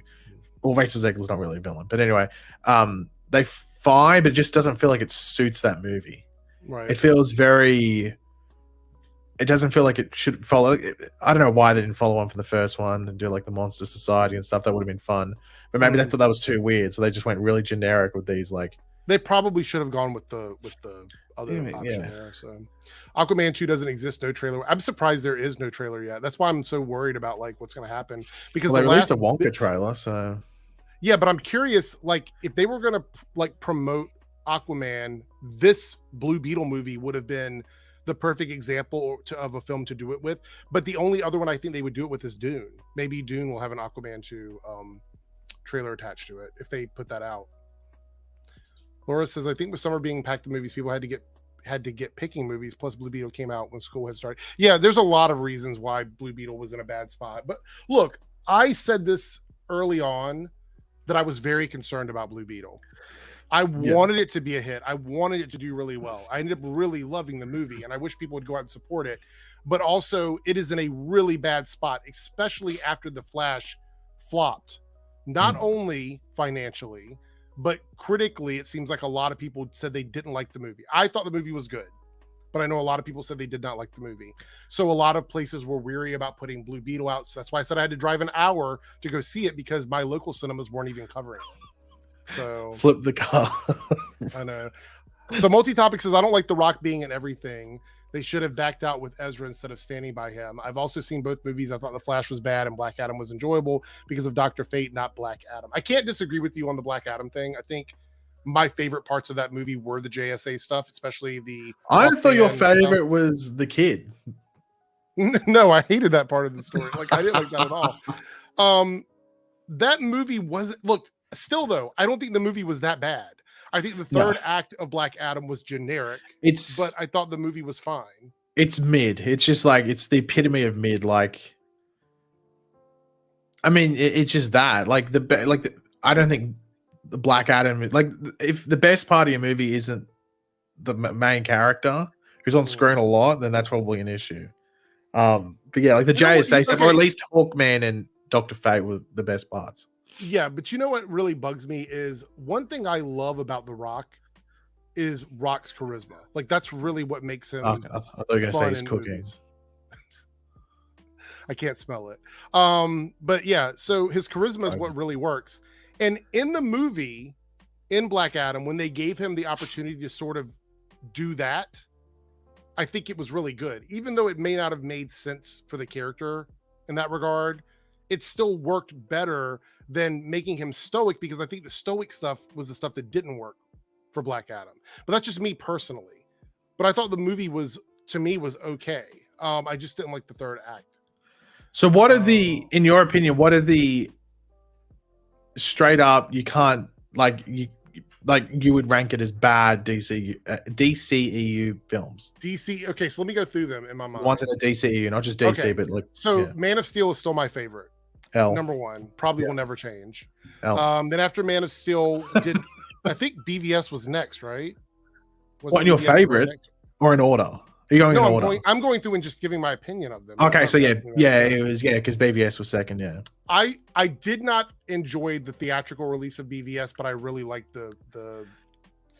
Well, Rachel Zegler's not really a villain, but anyway, they fine, but it just doesn't feel like it suits that movie. Right. It feels very. It doesn't feel like it should follow. I don't know why they didn't follow on from the first one and do like the Monster Society and stuff. That would have been fun, but maybe they thought that was too weird, so they just went really generic with these. Like they probably should have gone with the other option there. So Aquaman 2 doesn't exist. No trailer. I'm surprised there is no trailer yet. That's why I'm so worried about like what's going to happen, because they released a Wonka trailer. So yeah, but I'm curious, like if they were going to like promote Aquaman, this Blue Beetle movie would have been the perfect example of a film to do it with. But the only other one I think they would do it with is Dune. Maybe Dune will have an Aquaman 2 trailer attached to it if they put that out. Laura says, I think with summer being packed with movies, people had to get picking movies. Plus Blue Beetle came out when school had started. Yeah, there's a lot of reasons why Blue Beetle was in a bad spot. But look, I said this early on that I was very concerned about Blue Beetle. I wanted it to be a hit. I wanted it to do really well. I ended up really loving the movie, and I wish people would go out and support it. But also, it is in a really bad spot, especially after The Flash flopped. Not only financially, but critically, it seems like a lot of people said they didn't like the movie. I thought the movie was good, but I know a lot of people said they did not like the movie. So a lot of places were weary about putting Blue Beetle out. So that's why I said I had to drive an hour to go see it, because my local cinemas weren't even covering it. So flip the car. I know. So Multi-Topic says, I don't like The Rock being in everything. They should have backed out with Ezra instead of standing by him. I've also seen both movies. I thought The Flash was bad and Black Adam was enjoyable because of Dr. Fate, not Black Adam. I can't disagree with you on the Black Adam thing. I think my favorite parts of that movie were the JSA stuff, especially the. I thought your favorite was the kid. No, I hated that part of the story. Like, I didn't like that at all. That movie wasn't. Look, still though, I don't think the movie was that bad. I think the third act of Black Adam was generic. But I thought the movie was fine. It's mid. It's just like it's the epitome of mid. Like, I mean, it's just that. Like I don't think the Black Adam. Like, if the best part of your movie isn't the main character who's on screen a lot, then that's probably an issue. But yeah, like the JSA stuff, or at least Hawkman and Dr. Fate were the best parts. Yeah, but you know what really bugs me is one thing I love about The Rock is Rock's charisma. Like, that's really what makes him. Okay, I thought you were going to say he's cooking. I can't smell it. But yeah, so his charisma is what really works. And in the movie, in Black Adam, when they gave him the opportunity to sort of do that, I think it was really good. Even though it may not have made sense for the character in that regard, it still worked better than making him stoic, because I think the stoic stuff was the stuff that didn't work for Black Adam. But that's just me personally. But I thought the movie was okay. I just didn't like the third act. So what are in your opinion, what are the straight up, you can't, you would rank it as bad DCEU films? Okay, so let me go through them in my mind. Ones in the DCEU, not just DC, but like. So Man of Steel is still my favorite. Number one, probably will never change. Then after Man of Steel, I think BVS was next, right? What, your favorite or in order? Are you going in order? I'm going through and just giving my opinion of them. Okay, so it was because BVS was second. Yeah, I did not enjoy the theatrical release of BVS, but I really liked the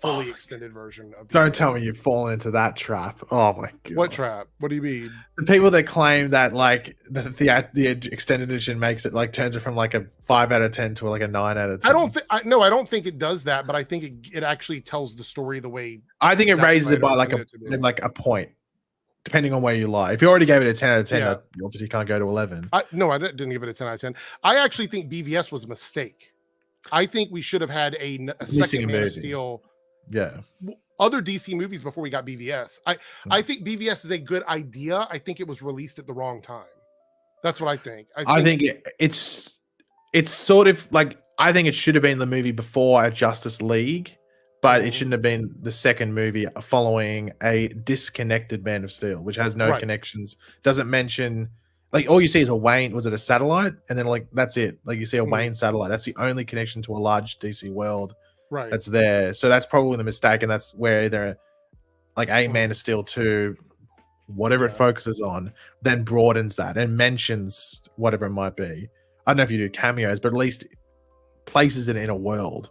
fully extended version of BVS. Don't tell me you've fallen into that trap. Oh my god! What trap? What do you mean? The people that claim that like the extended edition makes it like turns it from like a 5 out of 10 to like a 9 out of 10. I don't think it does that, but I think it actually tells the story the way. I think it raises it by like a point, depending on where you lie. If you already gave it a 10 out of 10, you obviously can't go to 11. I didn't give it a 10 out of 10. I actually think BVS was a mistake. I think we should have had a second Man of Steel. Yeah. Other DC movies before we got BVS. I think BVS is a good idea. I think it was released at the wrong time. That's what I think. I think it's sort of like, I think it should have been the movie before Justice League, but it shouldn't have been the second movie following a disconnected Man of Steel, which has no connections. Doesn't mention, like, all you see is a Wayne. Was it a satellite? And then like that's it. Like you see a Wayne satellite. That's the only connection to a large DC world. Right. That's there. So that's probably the mistake, and that's where they're like a Man of Steel 2, whatever it focuses on, then broadens that and mentions whatever it might be. I don't know if you do cameos, but at least places it in a world.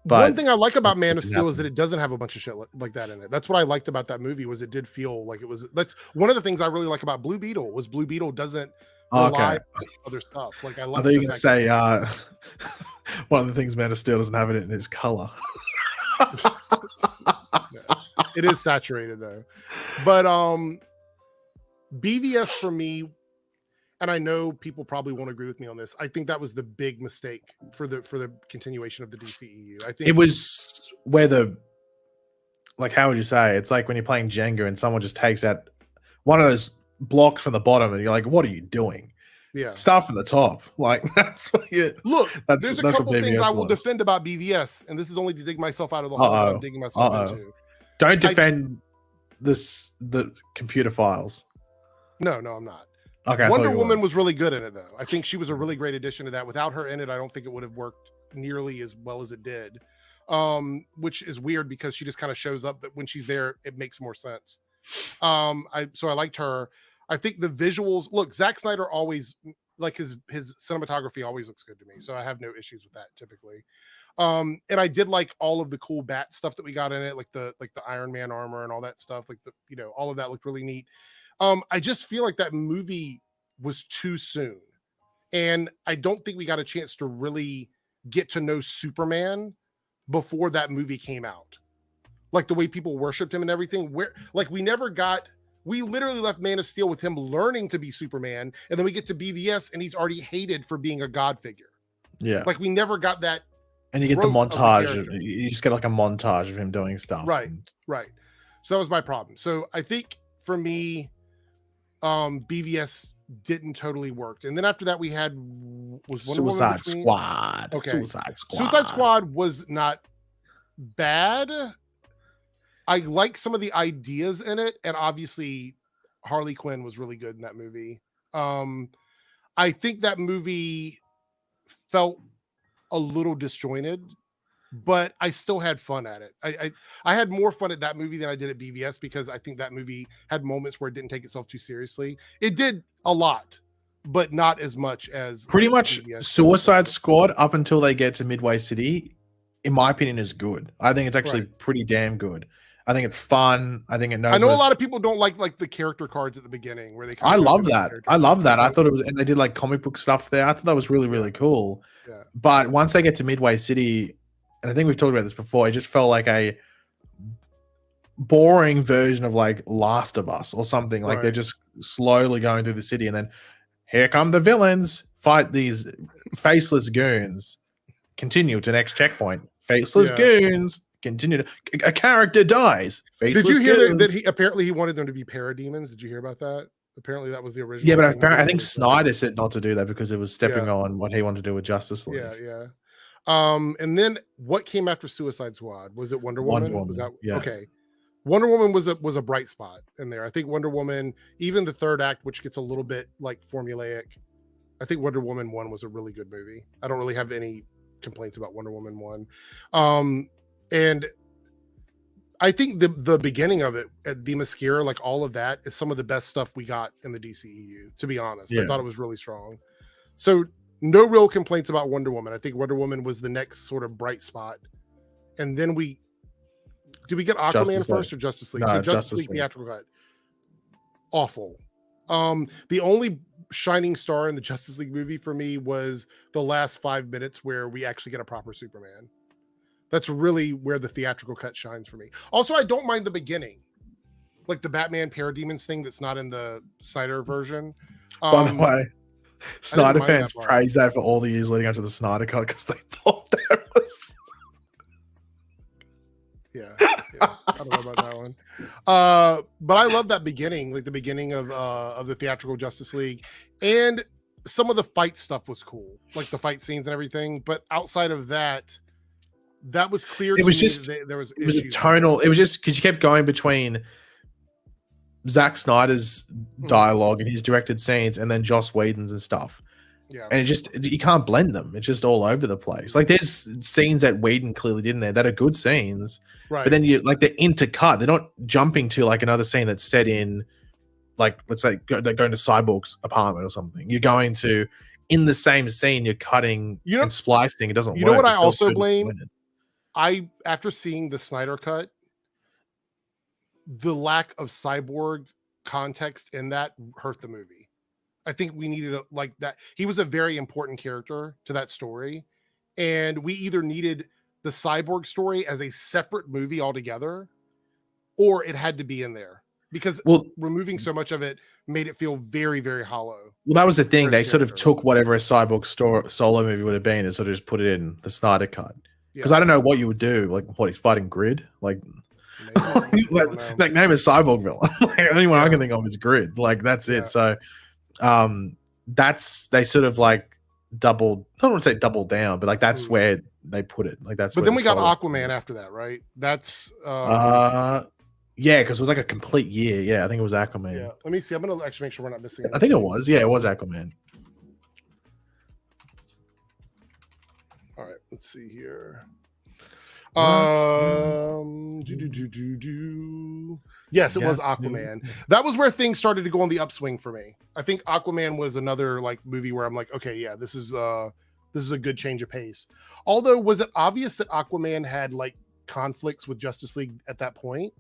But one thing I like about Man of Steel is that it doesn't have a bunch of shit like that in it. That's what I liked about that movie, was it did feel like it was. That's one of the things I really like about Blue Beetle, was Blue Beetle doesn't rely on other stuff. Like, I love. I thought you can say one of the things Man of Steel doesn't have it in his color. It is saturated though, but BVS for me, and I know people probably won't agree with me on this, I think that was the big mistake for the continuation of the DCEU. I think it was where like, how would you say? It's like when you're playing Jenga and someone just takes out one of those blocks from the bottom and you're like, what are you doing? Yeah. Start from the top. Like, that's what there's a couple things I will defend about BVS, and this is only to dig myself out of the hole that I'm digging myself into. Don't defend the computer files. No, I'm not. Okay, Wonder Woman was really good in it, though. I think she was a really great addition to that. Without her in it, I don't think it would have worked nearly as well as it did. Which is weird because she just kind of shows up, but when she's there, it makes more sense. So I liked her. I think the visuals. Look, Zack Snyder always, like, his cinematography always looks good to me, so I have no issues with that typically. And I did like all of the cool bat stuff that we got in it, like the Iron Man armor and all that stuff. Like all of that looked really neat. I just feel like that movie was too soon, and I don't think we got a chance to really get to know Superman before that movie came out. Like the way people worshipped him and everything. We We literally left Man of Steel with him learning to be Superman, and then we get to BVS and he's already hated for being a god figure. Yeah. Like we never got that. And you get the growth of montage. character. You just get like a montage of him doing stuff. Right. Right. So that was my problem. So I think for me, BVS didn't totally work. And then after that, we had Suicide Squad. Okay. Suicide Squad. Suicide Squad was not bad. I like some of the ideas in it, and obviously Harley Quinn was really good in that movie. I think that movie felt a little disjointed, but I still had fun at it. I had more fun at that movie than I did at BVS because I think that movie had moments where it didn't take itself too seriously. It did a lot, but not as much as pretty much BVS. Suicide Squad up until they get to Midway City, in my opinion, is good. I think it's actually pretty damn good. I think it's fun. I think it knows. I know a lot of people don't like the character cards at the beginning where they. I love that. I love that. I thought it was, and they did like comic book stuff there. I thought that was really, really cool. Yeah. But once they get to Midway City, and I think we've talked about this before, it just felt like a boring version of like Last of Us or something. Like they're just slowly going through the city, and then here come the villains, fight these faceless goons, continue to next checkpoint. Faceless goons. Continue to, a character dies. Faceless Did you hear that he apparently he wanted them to be parademons? Did you hear about that? Apparently that was the original. Yeah, but I think Snyder said not to do that because it was stepping on what he wanted to do with Justice League. Yeah. And then what came after Suicide Squad? Was it Wonder Woman? Was that okay? Wonder Woman was a bright spot in there. I think Wonder Woman, even the third act, which gets a little bit like formulaic, I think Wonder Woman 1 was a really good movie. I don't really have any complaints about Wonder Woman 1. And I think the beginning of it, the mascara, like all of that, is some of the best stuff we got in the DCEU. To be honest, I thought it was really strong. So no real complaints about Wonder Woman. I think Wonder Woman was the next sort of bright spot. And then did we get Aquaman first or Justice League? No, so Justice League theatrical cut. Awful. The only shining star in the Justice League movie for me was the last 5 minutes where we actually get a proper Superman. That's really where the theatrical cut shines for me. Also, I don't mind the beginning, like the Batman Parademons thing that's not in the Snyder version. By the way, Snyder fans praised that for all the years leading up to the Snyder cut because they thought that was. Yeah, I don't know about that one. But I love that beginning, like the beginning of the theatrical Justice League, and some of the fight stuff was cool, like the fight scenes and everything. But outside of that. That was clear. It was just there was. It was a tonal. It was just because you kept going between Zack Snyder's dialogue and his directed scenes, and then Joss Whedon's and stuff. Yeah, and you can't blend them. It's just all over the place. Like there's scenes that Whedon clearly did in there that are good scenes, right? But then they're intercut. They're not jumping to like another scene that's set in, like let's say they're going to Cyborg's apartment or something. You're going to in the same scene. You're cutting and splicing. It doesn't. You know what I also blame. After seeing the Snyder cut, the lack of Cyborg context in that hurt the movie. I think we needed like that. He was a very important character to that story, and we either needed the Cyborg story as a separate movie altogether, or it had to be in there because removing so much of it made it feel very, very hollow. Well, that was the thing. They sort of took whatever a Cyborg solo movie would have been and sort of just put it in the Snyder cut. Because I don't know what you would do. Like, what, he's fighting Grid? Like, like name a Cyborg villain. Like, the only one I can think of is Grid. Like, that's it. So, they sort of like doubled. I don't want to say doubled down, but like that's where they put it. Like that's. But then we got Aquaman after that, right? That's. Yeah, because it was like a complete year. Yeah, I think it was Aquaman. Yeah, let me see. I'm gonna actually make sure we're not missing anything. I think it was. Yeah, it was Aquaman. All right, let's see here. Yes, it was Aquaman. That was where things started to go on the upswing for me. I think Aquaman was another like movie where I'm like, okay, yeah, this is a good change of pace. Although, was it obvious that Aquaman had like conflicts with Justice League at that point,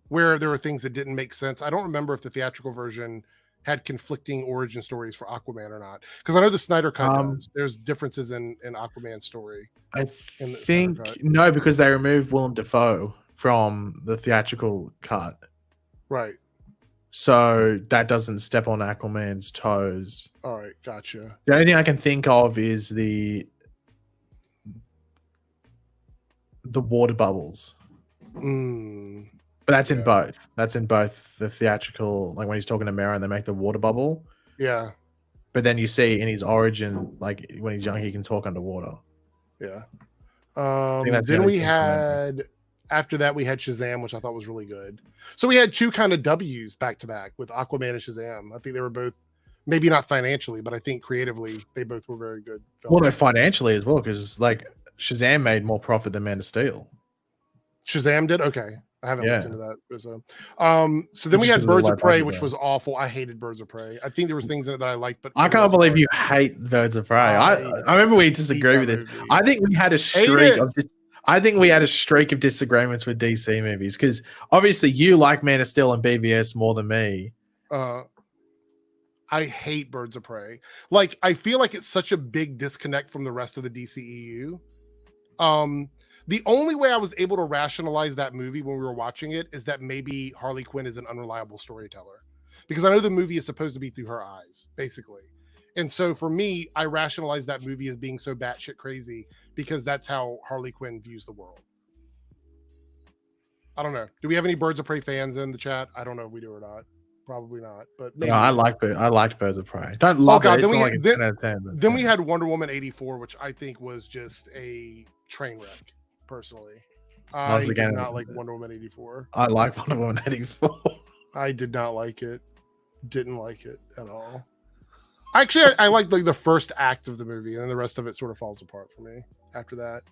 where there were things that didn't make sense? I don't remember if the theatrical version had conflicting origin stories for Aquaman or not, because I know the Snyder cut does. There's differences in Aquaman's story. I think no, because they removed Willem Dafoe from the theatrical cut. Right. so that doesn't step on Aquaman's toes. All right, gotcha. The only thing I can think of is the water bubbles. Mm, But that's in yeah. both. That's in both the theatrical, like when he's talking to Mera and they make the water bubble. Yeah. But then you see in his origin, like when he's young, he can talk underwater. Yeah. That's the Then only we thing had after that we had Shazam, which I thought was really good. So we had two kind of W's back to back with Aquaman and Shazam. I think they were both maybe not financially, but I think creatively they both were very good films. Well, no, financially as well, because like Shazam made more profit than Man of Steel. Shazam did? Okay. I haven't looked Yeah. into that. So then we Just had 'cause of the Birds low of Prey, budget, which though. was awful. I hated Birds of Prey. I think there was things in it that I liked, but I for the can't most believe part, you hate Birds of Prey. I I remember we disagree hate with that this. movie. I think we had a Hate streak it. of I think we had a streak of disagreements with DC movies because obviously you like Man of Steel and BVS more than me. I hate Birds of Prey. Like, I feel like it's such a big disconnect from the rest of the DCEU. The only way I was able to rationalize that movie when we were watching it is that maybe Harley Quinn is an unreliable storyteller. Because I know the movie is supposed to be through her eyes, basically. And so for me, I rationalize that movie as being so batshit crazy because that's how Harley Quinn views the world. I don't know. Do we have any Birds of Prey fans in the chat? I don't know if we do or not. Probably not. But maybe No, I liked Birds of Prey. Don't love it. It's not like a 10 out of 10. Then we had Wonder Woman 84, which I think was just a train wreck, personally. I did not like Wonder Woman 84. I like Wonder Woman 84. I did not like it. Didn't like it at all. Actually, I liked like the first act of the movie, and then the rest of it sort of falls apart for me after that.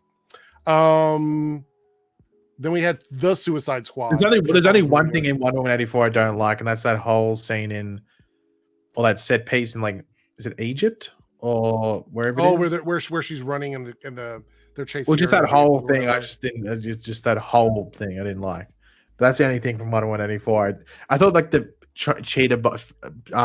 Then we had the Suicide Squad. There's only one thing in Wonder Woman 84 I don't like, and that's that whole scene in, or that set piece in, like, is it Egypt or wherever it is? Where she's running and they're chasing. Well, just that whole thing. I just didn't. Just that whole thing I didn't like. But that's the only thing from Wonder Woman 84. I thought like the cheetah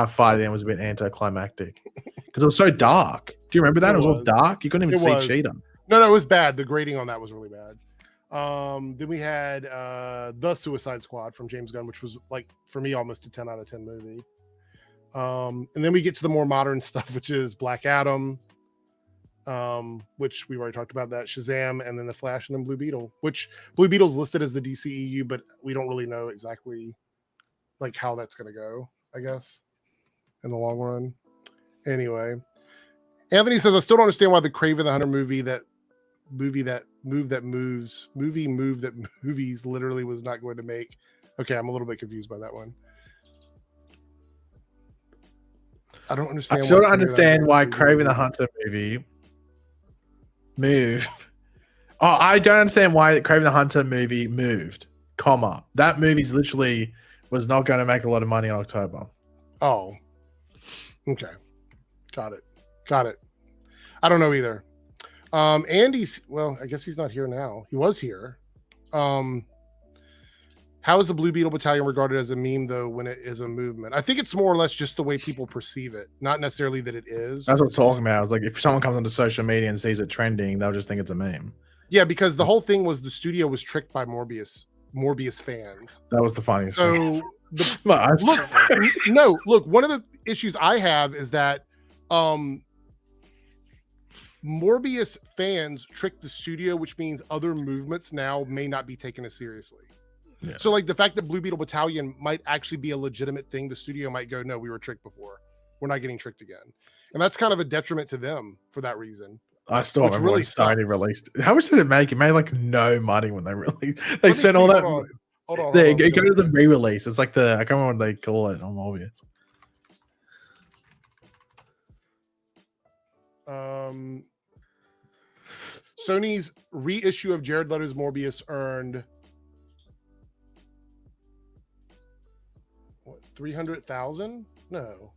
fight then was a bit anticlimactic because it was so dark. Do you remember that? It was all dark. You couldn't even see Cheetah. No, it was bad. The grading on that was really bad. Then we had the Suicide Squad from James Gunn, which was like for me almost a 10 out of 10 movie. And then we get to the more modern stuff, which is Black Adam, which we already talked about, that Shazam, and then the Flash and then Blue Beetle, which Blue Beetle's listed as the DCEU, but we don't really know exactly like how that's going to go, I guess, in the long run. Anyway, Anthony says, I still don't understand why the Kraven the Hunter movie that movies literally was not going to make. Okay, I'm a little bit confused by that one. I don't understand. I still don't understand why Kraven the Hunter movie moved. Oh, I don't understand why Kraven the Hunter movie moved. Comma. That movie's literally was not going to make a lot of money in October. Oh. Okay. Got it. I don't know either. Andy's, well, I guess he's not here now. He was here. How is the Blue Beetle Battalion regarded as a meme, though, when it is a movement? I think it's more or less just the way people perceive it, not necessarily that it is. That's what I'm talking about. It's like if someone comes onto social media and sees it trending, they'll just think it's a meme. Yeah, because the whole thing was the studio was tricked by Morbius fans. That was the funniest thing. So look, one of the issues I have is that Morbius fans tricked the studio, which means other movements now may not be taken as seriously. Yeah. So like the fact that Blue Beetle Battalion might actually be a legitimate thing, the studio might go, no, we were tricked before. We're not getting tricked again. And that's kind of a detriment to them for that reason. I still remember when Sony released. How much did it make? It made like no money when they released. They spent all that. Hold on. Go to the re-release. It's like I can't remember what they call it on Morbius. Sony's reissue of Jared Leto's Morbius earned what, 300,000? No.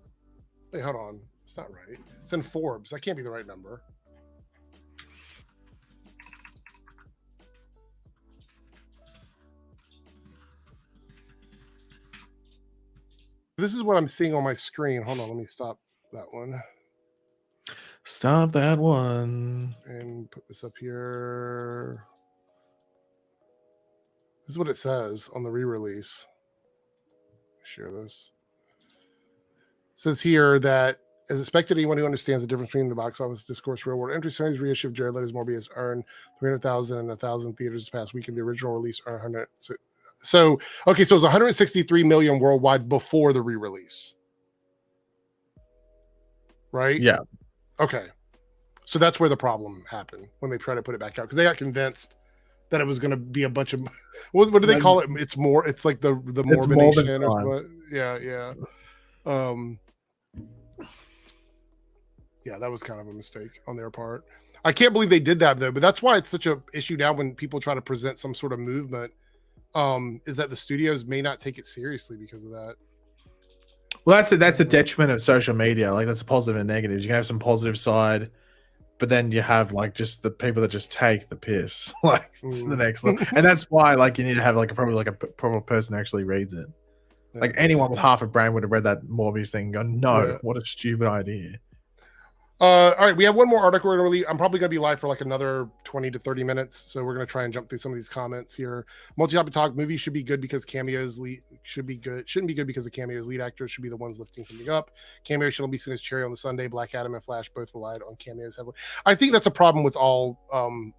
Wait, hold on. It's not right. It's in Forbes. That can't be the right number. This is what I'm seeing on my screen. Hold on, let me stop that one. Stop that one. And put this up here. This is what it says on the re-release. share this. It says here that as expected, anyone who understands the difference between the box office discourse real world entry series reissue of Jared Leto's Morbius earned 300,000 and 1,000 theaters this past weekend. The original release earned 100. So okay, so it was 163 million worldwide before the re-release, right? Yeah. Okay, so that's where the problem happened when they tried to put it back out because they got convinced that it was going to be a bunch of what do they call it? It's more. It's like the Morbination or something. Yeah. Yeah, that was kind of a mistake on their part. I can't believe they did that though, but that's why it's such a issue now when people try to present some sort of movement. Is that the studios may not take it seriously because of that. Well, that's a detriment of social media. Like that's a positive and negative. You can have some positive side, but then you have like just the people that just take the piss, like to the next level. And that's why like you need to have like a proper person who actually reads it. Yeah. Like anyone with half a brain would have read that Morbius thing and gone, no, what a stupid idea. All right, we have one more article we're going to I'm probably going to be live for like another 20 to 30 minutes, so we're going to try and jump through some of these comments here. Multi-topic talk: movies should be good because cameos shouldn't be good because the cameos lead actors should be the ones lifting something up. Cameos should be seen as cherry on the sundae. Black Adam and Flash both relied on cameos heavily. I think that's a problem with all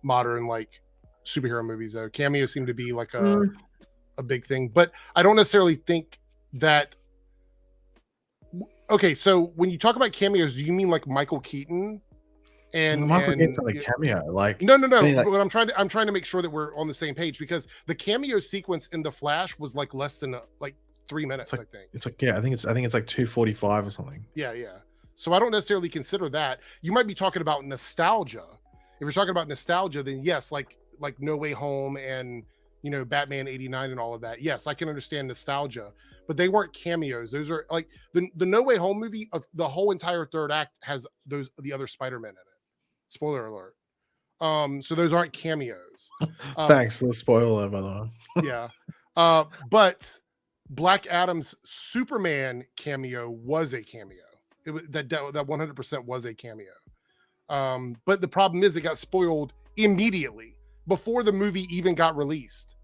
modern like superhero movies though. Cameos seem to be like a big thing, but I don't necessarily think that. Okay, so when you talk about cameos, do you mean like Michael Keaton? And Michael Keaton's not a cameo. Like no. But I'm trying to make sure that we're on the same page because the cameo sequence in The Flash was like less than like 3 minutes. Like, I think it's like I think it's like 2:45 or something. Yeah. So I don't necessarily consider that. You might be talking about nostalgia. If you're talking about nostalgia, then yes, like No Way Home and Batman '89 and all of that. Yes, I can understand nostalgia. But they weren't cameos. Those are like the No Way Home movie. The whole entire third act has the other Spider-Man in it. Spoiler alert. So those aren't cameos. Thanks for the spoiler, by the way. Yeah. But Black Adam's Superman cameo was a cameo. It was that 100% was a cameo. But the problem is it got spoiled immediately before the movie even got released.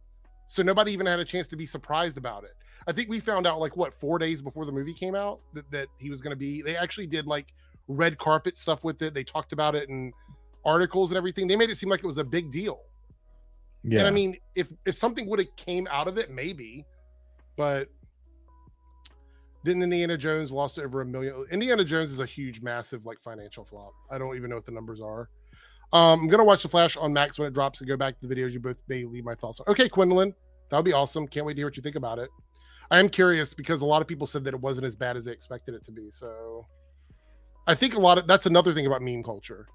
So nobody even had a chance to be surprised about it. I think we found out 4 days before the movie came out that he was going to be. They actually did like red carpet stuff with it. They talked about it in articles and everything. They made it seem like it was a big deal. Yeah. And I mean, if something would have came out of it, maybe. But didn't Indiana Jones lost over $1 million? Indiana Jones is a huge, massive financial flop. I don't even know what the numbers are. I'm gonna watch The Flash on Max when it drops and go back to the videos you both may leave my thoughts on. Okay, Quinlan, that would be awesome. Can't wait to hear what you think about it. I am curious because a lot of people said that it wasn't as bad as they expected it to be. So I think that's another thing about meme culture.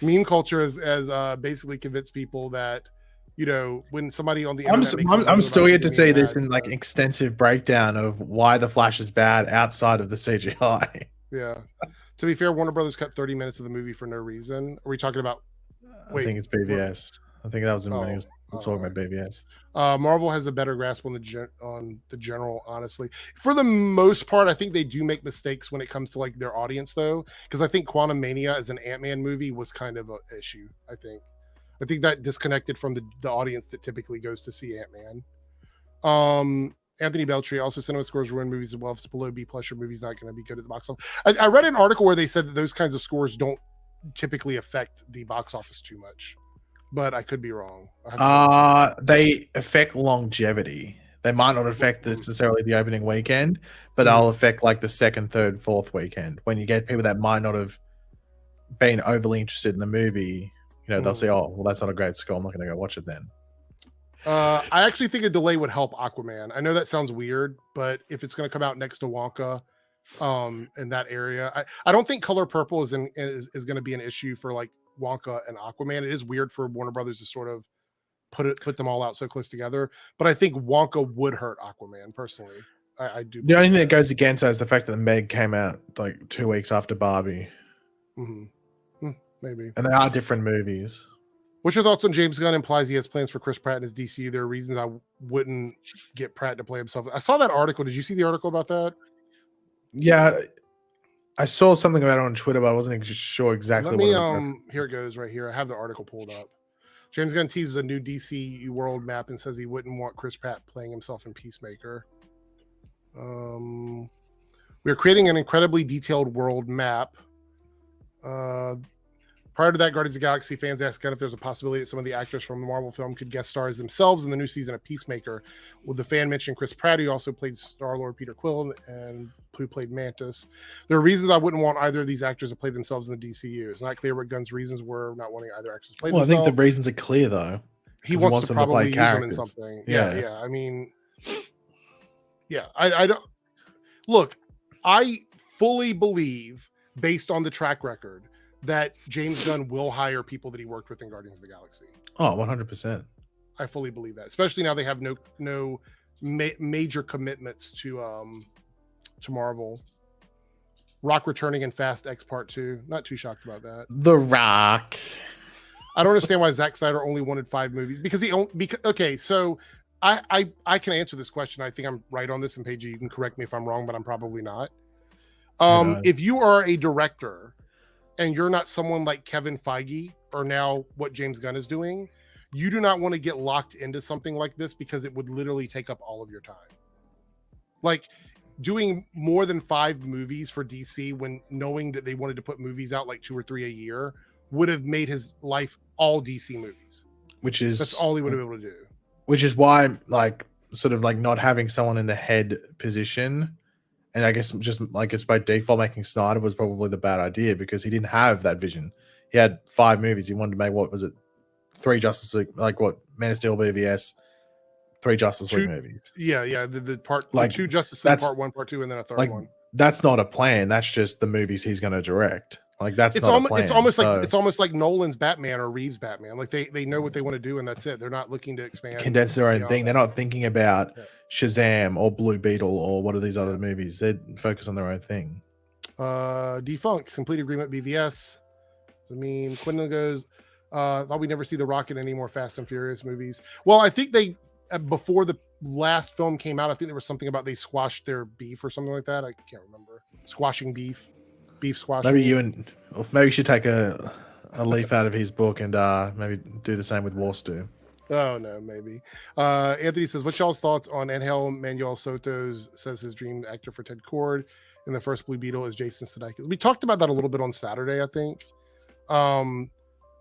Meme culture has basically convinced people that, when somebody on the internet I'm still yet to see this in extensive breakdown of why The Flash is bad outside of the CGI. Yeah. To be fair, Warner Brothers cut 30 minutes of the movie for no reason. Are we talking about? I think it's BVS. I think that was when he was talking about BVS. Marvel has a better grasp on the general, honestly. For the most part, I think they do make mistakes when it comes to their audience, though, because I think Quantum Mania as an Ant-Man movie was kind of an issue. I think that disconnected from the audience that typically goes to see Ant-Man. Anthony Beltry also cinema scores ruin movies as well. If it's below B+, your movie's not going to be good at the box office. I read an article where they said that those kinds of scores don't typically affect the box office too much, but I could be wrong. They affect longevity. They might not affect necessarily the opening weekend, but they'll affect the second, third, fourth weekend. When you get people that might not have been overly interested in the movie, they'll say, "Oh, well, that's not a great score. I'm not going to go watch it then." I actually think a delay would help Aquaman. I know that sounds weird, but if it's going to come out next to Wonka, in that area, I don't think color purple is going to be an issue for Wonka and Aquaman. It is weird for Warner Brothers to sort of put them all out so close together, but I think Wonka would hurt Aquaman personally. I do. The only thing that goes against that is the fact that the Meg came out 2 weeks after Barbie. Maybe. And they are different movies. What's your thoughts on James Gunn implies he has plans for Chris Pratt in his DCU? There are reasons I wouldn't get Pratt to play himself. I saw that article. Did you see the article about that? Yeah, I saw something about it on Twitter, but I wasn't sure exactly. Let me here it goes right here. I have the article pulled up. James Gunn teases a new DCEU world map and says he wouldn't want Chris Pratt playing himself in Peacemaker. We are creating an incredibly detailed world map. Prior to that, Guardians of the Galaxy fans asked Gunn if there's a possibility that some of the actors from the Marvel film could guest stars themselves in the new season of Peacemaker. Well, the fan mentioned Chris Pratt, who also played Star-Lord Peter Quill, and who played Mantis. There are reasons I wouldn't want either of these actors to play themselves in the DCU. It's not clear what Gunn's reasons were not wanting either actors to play themselves. I think the reasons are clear, though. He wants to probably use them in something. Yeah. I mean, yeah, I don't... Look, I fully believe, based on the track record, that James Gunn will hire people that he worked with in Guardians of the Galaxy. Oh, 100%. I fully believe that, especially now they have no major commitments to Marvel. Rock returning in Fast X Part 2. Not too shocked about that. The Rock. I don't understand why Zack Snyder only wanted 5 movies because okay, so I can answer this question. I think I'm right on this, and Paige, you can correct me if I'm wrong, but I'm probably not. If you are a director and you're not someone like Kevin Feige or now what James Gunn is doing, you do not want to get locked into something like this because it would literally take up all of your time. Like doing more than 5 movies for DC when knowing that they wanted to put movies out like 2 or 3 a year would have made his life all DC movies. That's all he would have been able to do. Which is why, like, sort of like not having someone in the head position, and I guess just like it's by default making Snyder was probably the bad idea because he didn't have that vision. He had 5 movies. He wanted to make, what was it, 3 Justice League, like what, Man of Steel, BVS, 3 Justice League movies. Yeah. The part like 2 Justice League, part 1, part 2, and then a third one. That's not a plan. That's just the movies he's going to direct. Like that's not a plan. It's almost like Nolan's Batman or Reeves' Batman. Like they know what they want to do and that's it. They're not looking to expand, condense their own thing. They're not thinking about Shazam or Blue Beetle or what are these other movies. They focus on their own thing. Defunct, complete agreement. BVS. I mean, Quinlan goes. Thought we never see The Rock in any more Fast and Furious movies. Well, I think they before the last film came out, I think there was something about they squashed their beef or something like that. I can't remember. Squashing beef squashing. Maybe you should take a leaf out of his book and maybe do the same with War Stew. Oh no, maybe. Anthony says, "What's y'all's thoughts on Angel Manuel Soto's says his dream actor for Ted Kord in the first Blue Beetle is Jason Sudeikis?" We talked about that a little bit on Saturday, I think.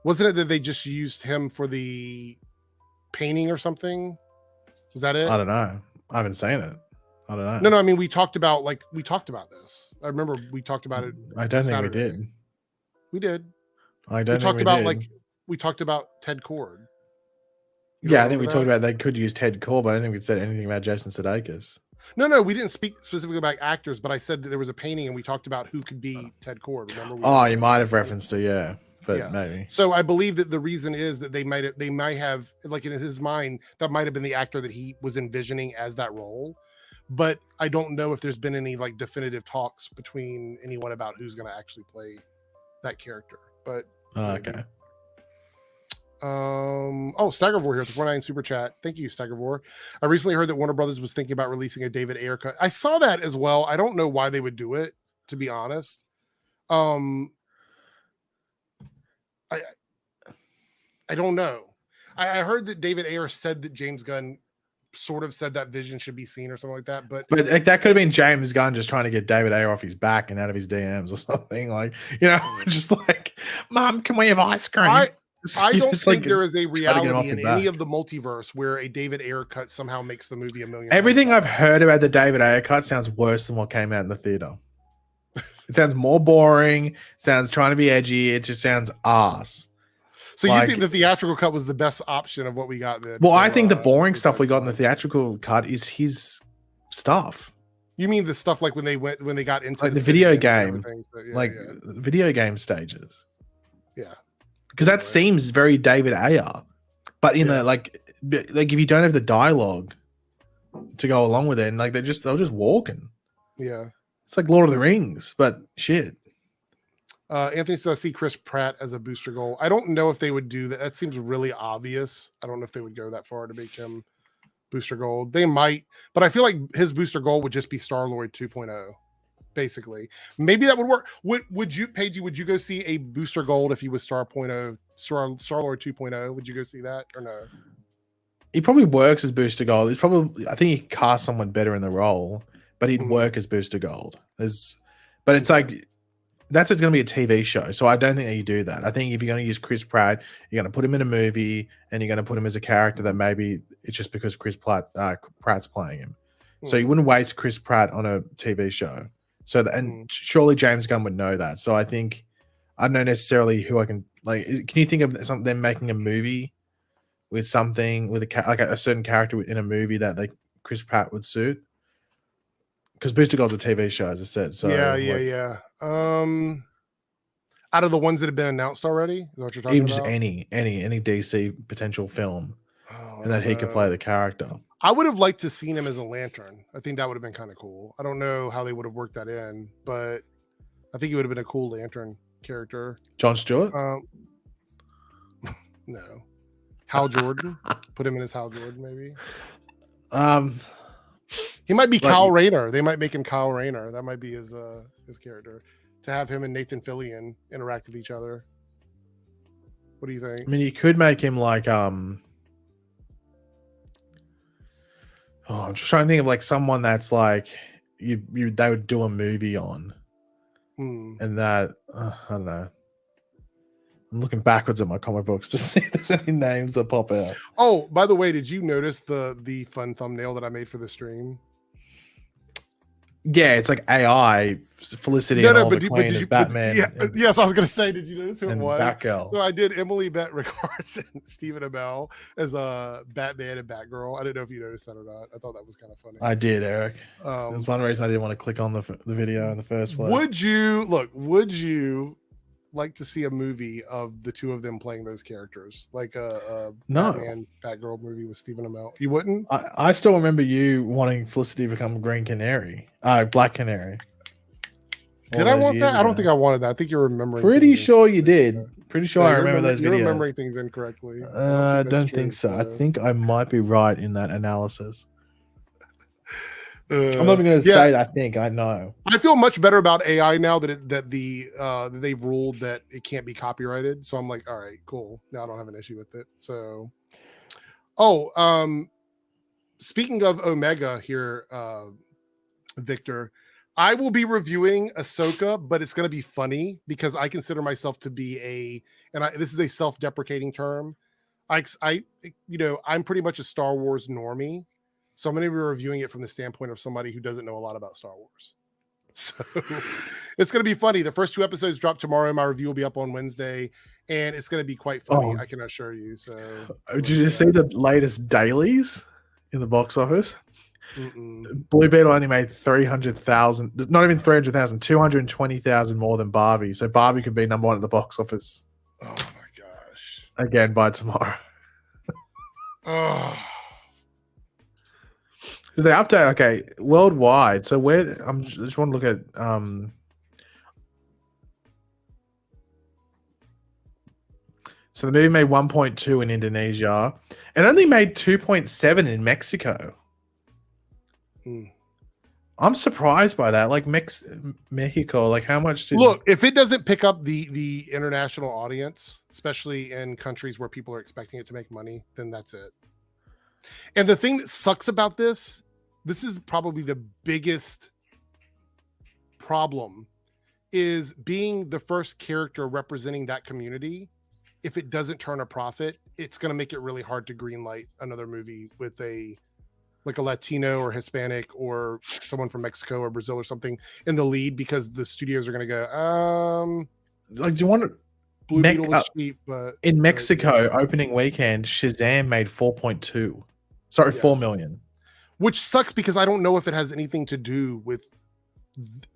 Wasn't it that they just used him for the painting or something? Was that it? I don't know. I haven't seen it. I don't know. No. I mean, we talked about this. I remember we talked about it. I don't think Saturday. we did. We did. I don't. We talked about Ted Kord. Yeah, I think we talked about they could use Ted Kord, but I don't think we said anything about Jason Sudeikis. No, we didn't speak specifically about actors, but I said that there was a painting and we talked about who could be Ted Kord. Remember? You might have referenced it, but maybe. So I believe that the reason is that they might have like in his mind that might have been the actor that he was envisioning as that role. But I don't know if there's been any like definitive talks between anyone about who's going to actually play that character. But okay. Staggervore here with the 49 super chat. Thank you, Staggervore. I recently heard that Warner Brothers was thinking about releasing a David Ayer cut. I saw that as well. I don't know why they would do it, to be honest. I don't know. I heard that David Ayer said that James Gunn sort of said that vision should be seen or something like that, but that could have been James Gunn just trying to get David Ayer off his back and out of his DMs or something, like, just like, Mom, can we have ice cream? I don't think there is a reality in any of the multiverse where a David Ayer cut somehow makes the movie $1 million. Everything I've heard about the David Ayer cut sounds worse than what came out in the theater. It sounds more boring, sounds trying to be edgy, it just sounds ass. So you think the theatrical cut was the best option of what we got then? Well, I think the boring stuff we got in the theatrical cut is his stuff. You mean the stuff like when they got into like the video game, video game stages? Yeah, because that seems very David Ayer, but in like if you don't have the dialogue to go along with it, and like they're just walking. Yeah, it's like Lord of the Rings, but shit. Anthony says, I see Chris Pratt as a booster goal. I don't know if they would do that. That seems really obvious. I don't know if they would go that far to make him booster gold. They might, but I feel like his booster goal would just be Star-Lord 2.0, basically. Maybe that would work. Would you, Paige, would you go see a booster gold if he was Star-Lord 2.0? Would you go see that or no? He probably works as booster gold. I think he cast someone better in the role. but he'd work as Booster Gold. But it's like that's going to be a TV show, so I don't think that you do that. I think if you're going to use Chris Pratt, you're going to put him in a movie, and you're going to put him as a character that maybe it's just because Pratt's playing him. So you wouldn't waste Chris Pratt on a TV show. So and surely James Gunn would know that. So I think I don't know necessarily who I can like. Can you think of them making a movie with something with a certain character in a movie that like Chris Pratt would suit? Because Booster Gold's a TV show, as I said. So yeah. Out of the ones that have been announced already, is that what you're talking even about? Just any DC potential film, and that he could play the character. I would have liked to seen him as a Lantern. I think that would have been kind of cool. I don't know how they would have worked that in, but I think he would have been a cool Lantern character. John Stewart? No. Hal Jordan. Put him in as Hal Jordan, maybe. He might be Kyle Rayner. They might make him Kyle Rayner. That might be his character. To have him and Nathan Fillion interact with each other. What do you think? I mean, you could make him like I'm just trying to think of like someone that's like they would do a movie on, and that I don't know. I'm looking backwards at my comic books to see if there's any names that pop out. Oh, by the way, did you notice the fun thumbnail that I made for the stream? Yeah, it's like AI Felicity and Oliver Queen as Batman. Yes, I was going to say, did you notice who it was? Batgirl. So I did Emily Bett Rickards and Stephen Amell as Batman and Batgirl. I didn't know if you noticed that or not. I thought that was kind of funny. I did, Eric. There's one reason I didn't want to click on the video in the first place. Would you like to see a movie of the two of them playing those characters, like a Batman Batgirl movie with Stephen Amell? You wouldn't? I still remember you wanting Felicity to become Black Canary. Did I want that? I don't think I wanted that. I think you're remembering. Pretty sure you did. Pretty sure I remember those videos. You're remembering things incorrectly. I don't think so. I think I might be right in that analysis. I'm not even going to say that. I think I know. I feel much better about AI now that they've ruled that it can't be copyrighted. So I'm like, all right, cool. Now I don't have an issue with it. So, speaking of Omega here, Victor, I will be reviewing Ahsoka, but it's going to be funny because I consider myself to be this is a self-deprecating term. I'm pretty much a Star Wars normie. So I'm going to be reviewing it from the standpoint of somebody who doesn't know a lot about Star Wars. So it's going to be funny. The first 2 episodes drop tomorrow. My review will be up on Wednesday, and it's going to be quite funny. I can assure you. So did you see the latest dailies in the box office? Blue Beetle only made 300,000, not even 300,000, 220,000 more than Barbie. So Barbie could be number 1 at the box office. Oh my gosh. Again by tomorrow. Oh. So they update, worldwide. So just want to look at so the movie made 1.2 in Indonesia and only made 2.7 in Mexico. I'm surprised by that. Like Mexico, like how much look, if it doesn't pick up the international audience, especially in countries where people are expecting it to make money, then that's it. And the thing that sucks about this is probably the biggest problem, is being the first character representing that community. If it doesn't turn a profit, it's going to make it really hard to greenlight another movie with a Latino or Hispanic or someone from Mexico or Brazil or something in the lead, because the studios are going to go, do you want to Blue Beetle was cheap, but in Mexico opening weekend, Shazam made 4 million. Which sucks because I don't know if it has anything to do with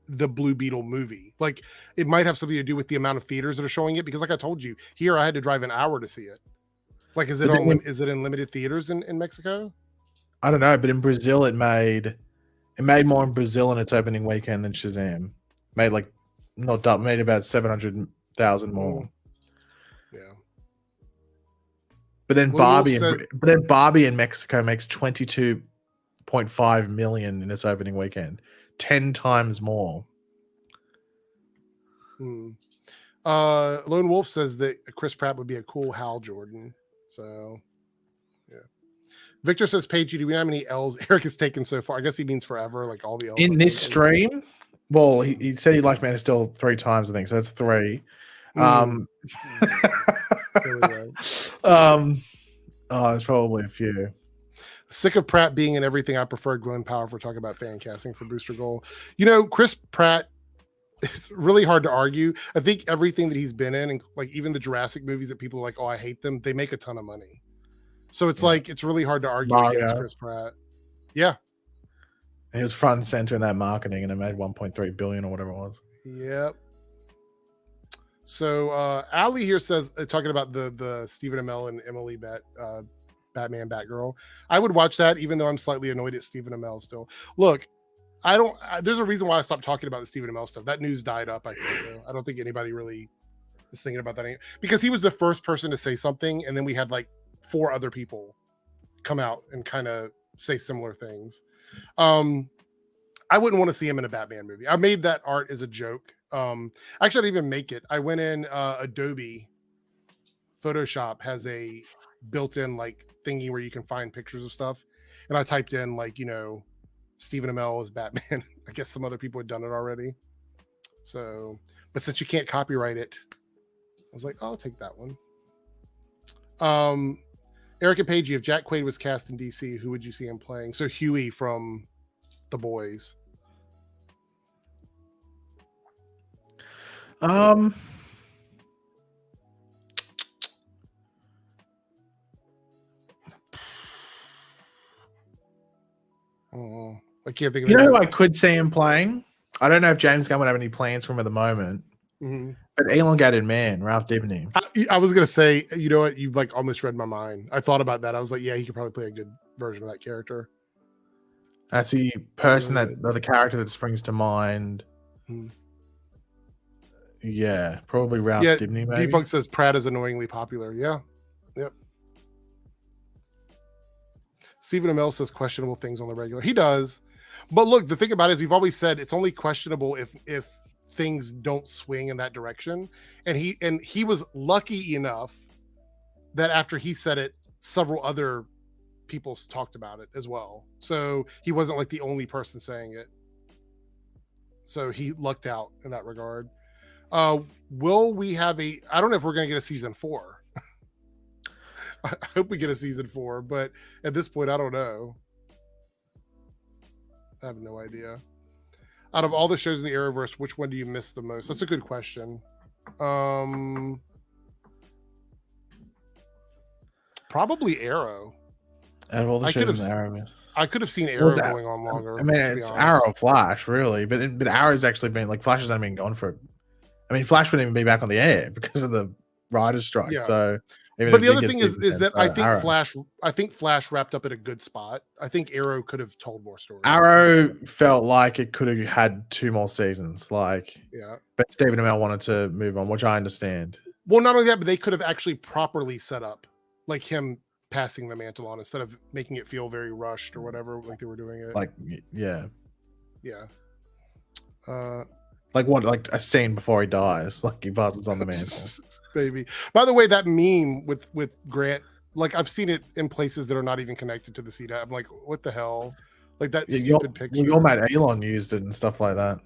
the Blue Beetle movie. Like, it might have something to do with the amount of theaters that are showing it, because like I told you, here I had to drive an hour to see it. Like, is it in limited theaters in Mexico? I don't know, but in Brazil it made more in Brazil in its opening weekend than Shazam. Made made about 700,000 more. Yeah. But then Barbie in Mexico makes 22.5 million in its opening weekend, 10 times more. Lone Wolf says that Chris Pratt would be a cool Hal Jordan. So, yeah. Victor says, Paige, do we know how many L's Eric has taken so far? I guess he means forever, like all the L's. In this stream, well, he said he liked Man of Steel 3 times, I think. So that's 3. Mm. There's probably a few. Sick of Pratt being in everything. I prefer Glenn Powell if we're talking about fan casting for Booster Gold. Chris Pratt, it's really hard to argue. I think everything that he's been in, and like even the Jurassic movies that people are like, oh, I hate them, they make a ton of money. So it's like, it's really hard to argue against Chris Pratt. Yeah. He was front and center in that marketing and it made 1.3 billion or whatever it was. Yep. So Ali here says, talking about the Stephen Amell and Emily Batman Batgirl, I would watch that even though I'm slightly annoyed at Stephen Amell still. Look, there's a reason why I stopped talking about the Stephen Amell stuff. That news died up, I think. So I don't think anybody really is thinking about that anymore, because he was the first person to say something, and then we had like 4 other people come out and kind of say similar things. I wouldn't want to see him in a Batman movie. I made that art as a joke. Actually, I didn't even make it. I went in Adobe Photoshop has a built-in like thingy where you can find pictures of stuff, and I typed in like Stephen Amell as Batman. I guess some other people had done it already. So, but since you can't copyright it, I was like, oh, I'll take that one. Eric and Paige, if Jack Quaid was cast in DC, who would you see him playing? So Huey from The Boys. I can't think of who I could see him playing? I don't know if James Gunn would have any plans for him at the moment. Mm-hmm. But Elongated Man, Ralph Dibny. I was gonna say, you know what? You like almost read my mind. I thought about that. I was like, yeah, he could probably play a good version of that character. That's the person the character that springs to mind. Hmm. Yeah, probably Ralph Dibny. Maybe. Defunct says Pratt is annoyingly popular. Yeah, yep. Stephen Amell says questionable things on the regular. He does, but look, the thing about it is we've always said it's only questionable if things don't swing in that direction. And he was lucky enough that after he said it, several other people talked about it as well. So he wasn't like the only person saying it. So he lucked out in that regard. Will we have I don't know if we're going to get a season 4. I hope we get a season 4, but at this point, I don't know. I have no idea. Out of all the shows in the Arrowverse, which one do you miss the most? That's a good question. Probably Arrow. Out of all the shows in the Arrowverse, I could have seen Arrow going on longer. I mean, it's Arrow, Flash, really, but Arrow's actually been like Flash has only been gone for. I mean, Flash wouldn't even be back on the air because of the writers' strike. Yeah. So, but the other thing is that I think Flash wrapped up at a good spot. I think Arrow could have told more stories. Arrow felt like it could have had 2 more seasons. But Stephen Amell wanted to move on, which I understand. Well, not only that, but they could have actually properly set up like him passing the mantle on instead of making it feel very rushed or whatever, like they were doing it. Yeah. Like a scene before he dies, like he passes on the mantle. Baby. By the way, that meme with Grant, like I've seen it in places that are not even connected to the CDA. I'm like, what the hell? Like that stupid picture. Your mate Elon used it and stuff like that.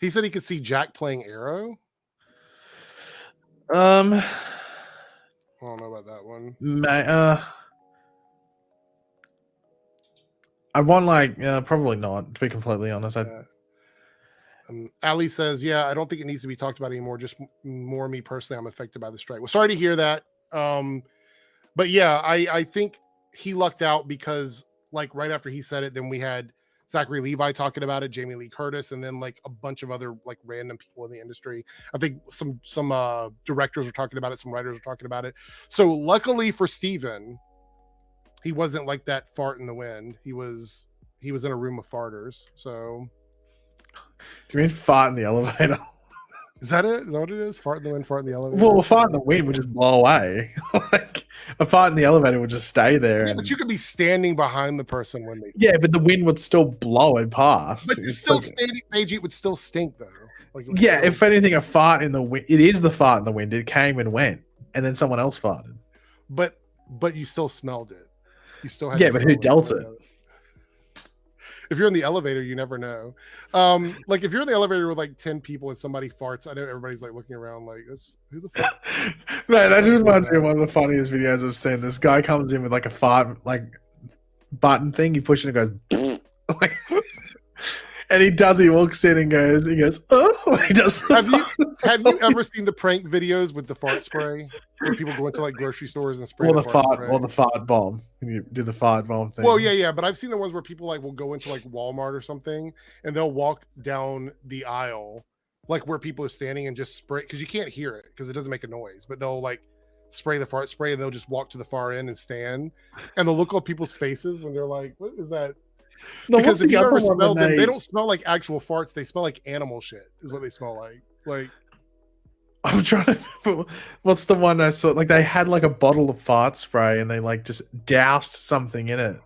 He said he could see Jack playing Arrow. I don't know about that one. I want probably not, to be completely honest. Ali says, yeah, I don't think it needs to be talked about anymore. Just more me personally, I'm affected by the strike. Well, sorry to hear that. But yeah, I think he lucked out because like right after he said it, then we had Zachary Levi talking about it, Jamie Lee Curtis, and then like a bunch of other like random people in the industry. I think some directors are talking about it, some writers are talking about it. So luckily for Steven, he wasn't like that fart in the wind. He was in a room of farters. So do you mean fart in the elevator? Is that it? Is that what it is? Fart in the wind, fart in the elevator? Well, a fart in the wind would just blow away. Like a fart in the elevator would just stay there. Yeah, but you could be standing behind the person when they. Yeah, but the wind would still blow it past. But you're still standing, Paige. It would still stink though. If anything, a fart in the wind. It is the fart in the wind. It came and went, and then someone else farted. But you still smelled it. You still had Yeah, to but smell who it. dealt it? If you're in the elevator, you never know. Like if you're in the elevator with like 10 people and somebody farts, I know everybody's like looking around like, who the fuck? Man, that just reminds me of one of the funniest videos I've seen. This guy comes in with like a fart like button thing. You push it and it goes like, and he walks in and goes, oh, he does. Have you ever seen the prank videos with the fart spray where people go into like grocery stores and spray the fart spray? Or the fart bomb. You do the fart bomb thing. Well, yeah, but I've seen the ones where people like will go into like Walmart or something and they'll walk down the aisle like where people are standing and just spray, because you can't hear it because it doesn't make a noise, but they'll like spray the fart spray and they'll just walk to the far end and stand, and they'll look on people's faces when they're like, what is that? No, because if you ever smell them, they don't smell like actual farts, they smell like animal shit is what they smell like. Like, I'm trying to remember what's the one I saw. Like they had like a bottle of fart spray and they like just doused something in it.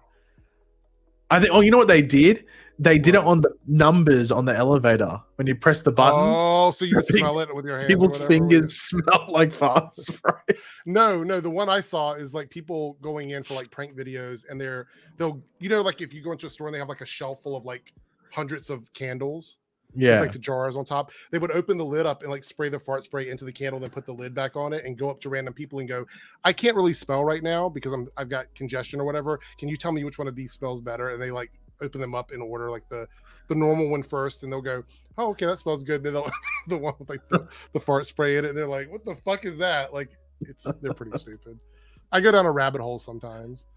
I think. Oh, you know what they did? They did it on the numbers on the elevator when you press the buttons. Oh, so you smell it with your hands. People's fingers smell like fart spray. No, the one I saw is like people going in for like prank videos, and they'll like if you go into a store and they have like a shelf full of like hundreds of candles. Yeah, with, like the jars on top. They would open the lid up and like spray the fart spray into the candle, then put the lid back on it and go up to random people and go, I can't really smell right now because I've got congestion or whatever. Can you tell me which one of these smells better? And they like open them up in order, like the normal one first, and they'll go, oh, okay, that smells good. Then they'll the one with like the fart spray in it, and they're like, what the fuck is that? Like they're pretty stupid. I go down a rabbit hole sometimes.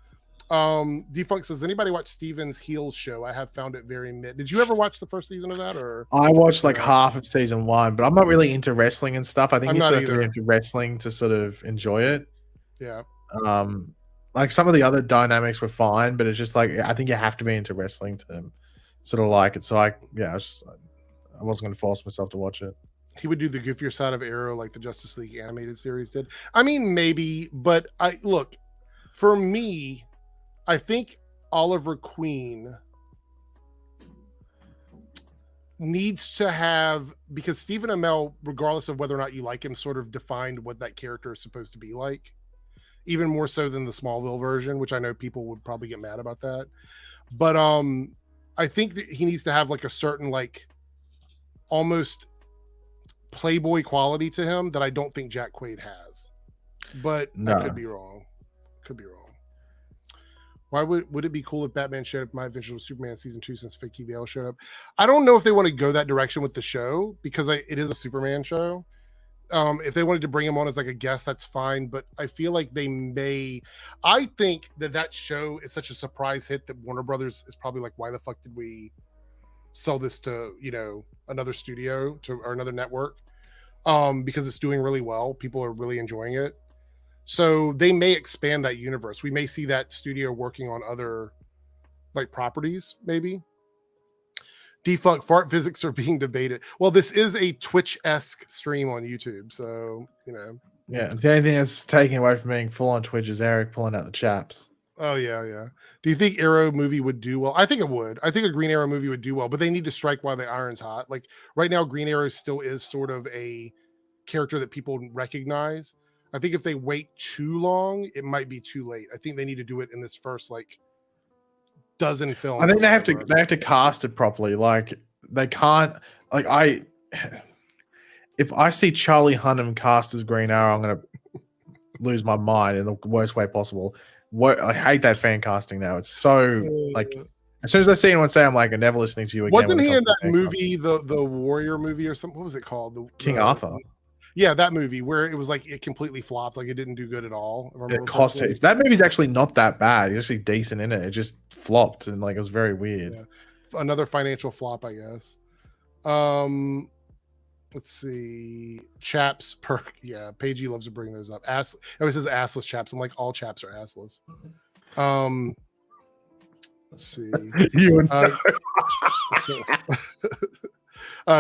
Defunct says, anybody watch Steven's Heels show? I have found it very mid. Did you ever watch the first season of that? Or I watched like half of season 1, but I'm not really into wrestling and stuff. I think you sort of have to be into wrestling to sort of enjoy it. Yeah. Like some of the other dynamics were fine, but it's just like I think you have to be into wrestling to sort of like it. So I wasn't going to force myself to watch it. He would do the goofier side of Arrow like the Justice League animated series did. I mean, maybe, but for me, I think Oliver Queen needs to have, because Stephen Amell, regardless of whether or not you like him, sort of defined what that character is supposed to be like, even more so than the Smallville version, which I know people would probably get mad about that. But I think that he needs to have like a certain like almost Playboy quality to him that I don't think Jack Quaid has. But I could be wrong. Why would it be cool if Batman showed up in My Adventures with Superman season 2 since Vicky Vale showed up? I don't know if they want to go that direction with the show because it is a Superman show. If they wanted to bring him on as like a guest, that's fine. But I feel like they may. I think that show is such a surprise hit that Warner Brothers is probably like, why the fuck did we sell this to another studio or another network? Because it's doing really well. People are really enjoying it. So they may expand that universe. We may see that studio working on other like properties, maybe. Defunct fart physics are being debated. Well, this is a Twitch-esque stream on YouTube, so Yeah, the only thing that's taken away from being full on Twitch is Eric pulling out the chaps. Oh yeah. Do you think Arrow movie would do well? I think it would. I think a Green Arrow movie would do well, but they need to strike while the iron's hot. Like right now, Green Arrow still is sort of a character that people recognize. I think if they wait too long, it might be too late. I think they need to do it in this first like dozen films. I think they have to cast it properly. Like they can't if I see Charlie Hunnam cast as Green Arrow, I'm gonna lose my mind in the worst way possible. I hate that fan casting now. It's so like as soon as I see anyone say I'm like, I'm never listening to you again. Wasn't he in that movie, the Warrior movie or something? What was it called? King Arthur. Yeah, that movie where it was like it completely flopped, like it didn't do good at all. It cost heaps. That movie's actually not that bad. He's actually decent in it. It just flopped and like it was very weird. Yeah. Another financial flop, I guess. Let's see. Chaps perk. Yeah, Paigey loves to bring those up. It always says assless chaps. I'm like, all chaps are assless. Let's see.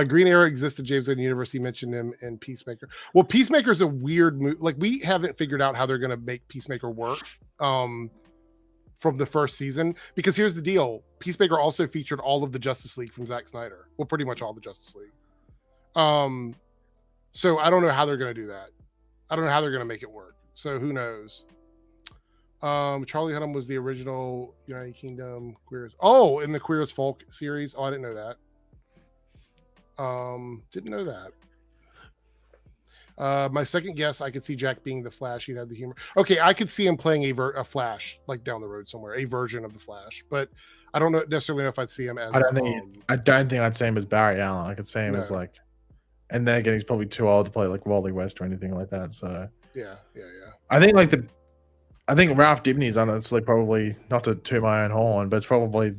Green Arrow existed. James Gunn University mentioned him in Peacemaker. Well, Peacemaker's a weird movie. Like we haven't figured out how they're going to make Peacemaker work from the first season. Because here's the deal: Peacemaker also featured all of the Justice League from Zack Snyder. Well, pretty much all the Justice League. So I don't know how they're going to do that. I don't know how they're going to make it work. So who knows? Charlie Hunnam was the original United Kingdom Queer. Oh, in the Queer as Folk series. Oh, I didn't know that. Didn't know that. My second guess, I could see Jack being the Flash. He'd have the humor. Okay, I could see him playing a Flash like down the road somewhere, a version of the Flash. But I don't necessarily know if I'd see him as. I don't think I'd see him as Barry Allen. I could see him as like, and then again, he's probably too old to play like Wally West or anything like that. So yeah. I think Ralph Dibny's honestly probably, not to toot my own horn, but it's probably,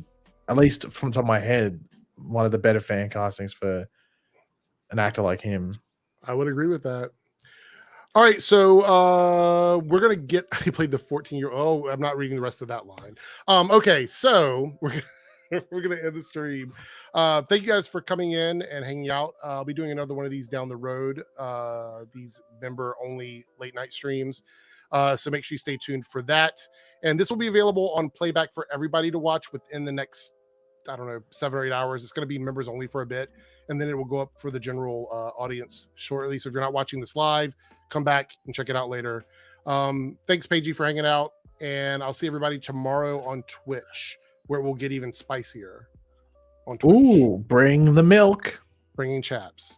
at least from the top of my head, one of the better fan castings for an actor like him. I would agree with that. All right, so we're gonna get. He played the 14-year-old. Oh, I'm not reading the rest of that line. Okay, so we're gonna end the stream. Thank you guys for coming in and hanging out. I'll be doing another one of these down the road. These member-only late night streams. So make sure you stay tuned for that. And this will be available on playback for everybody to watch within the next, I don't know, 7 or 8 hours. It's going to be members only for a bit, and then it will go up for the general audience shortly. So if you're not watching this live, come back and check it out later. Thanks, Paigey, for hanging out, and I'll see everybody tomorrow on Twitch, where it will get even spicier on Twitch. Ooh, bring the milk. Bringing chaps.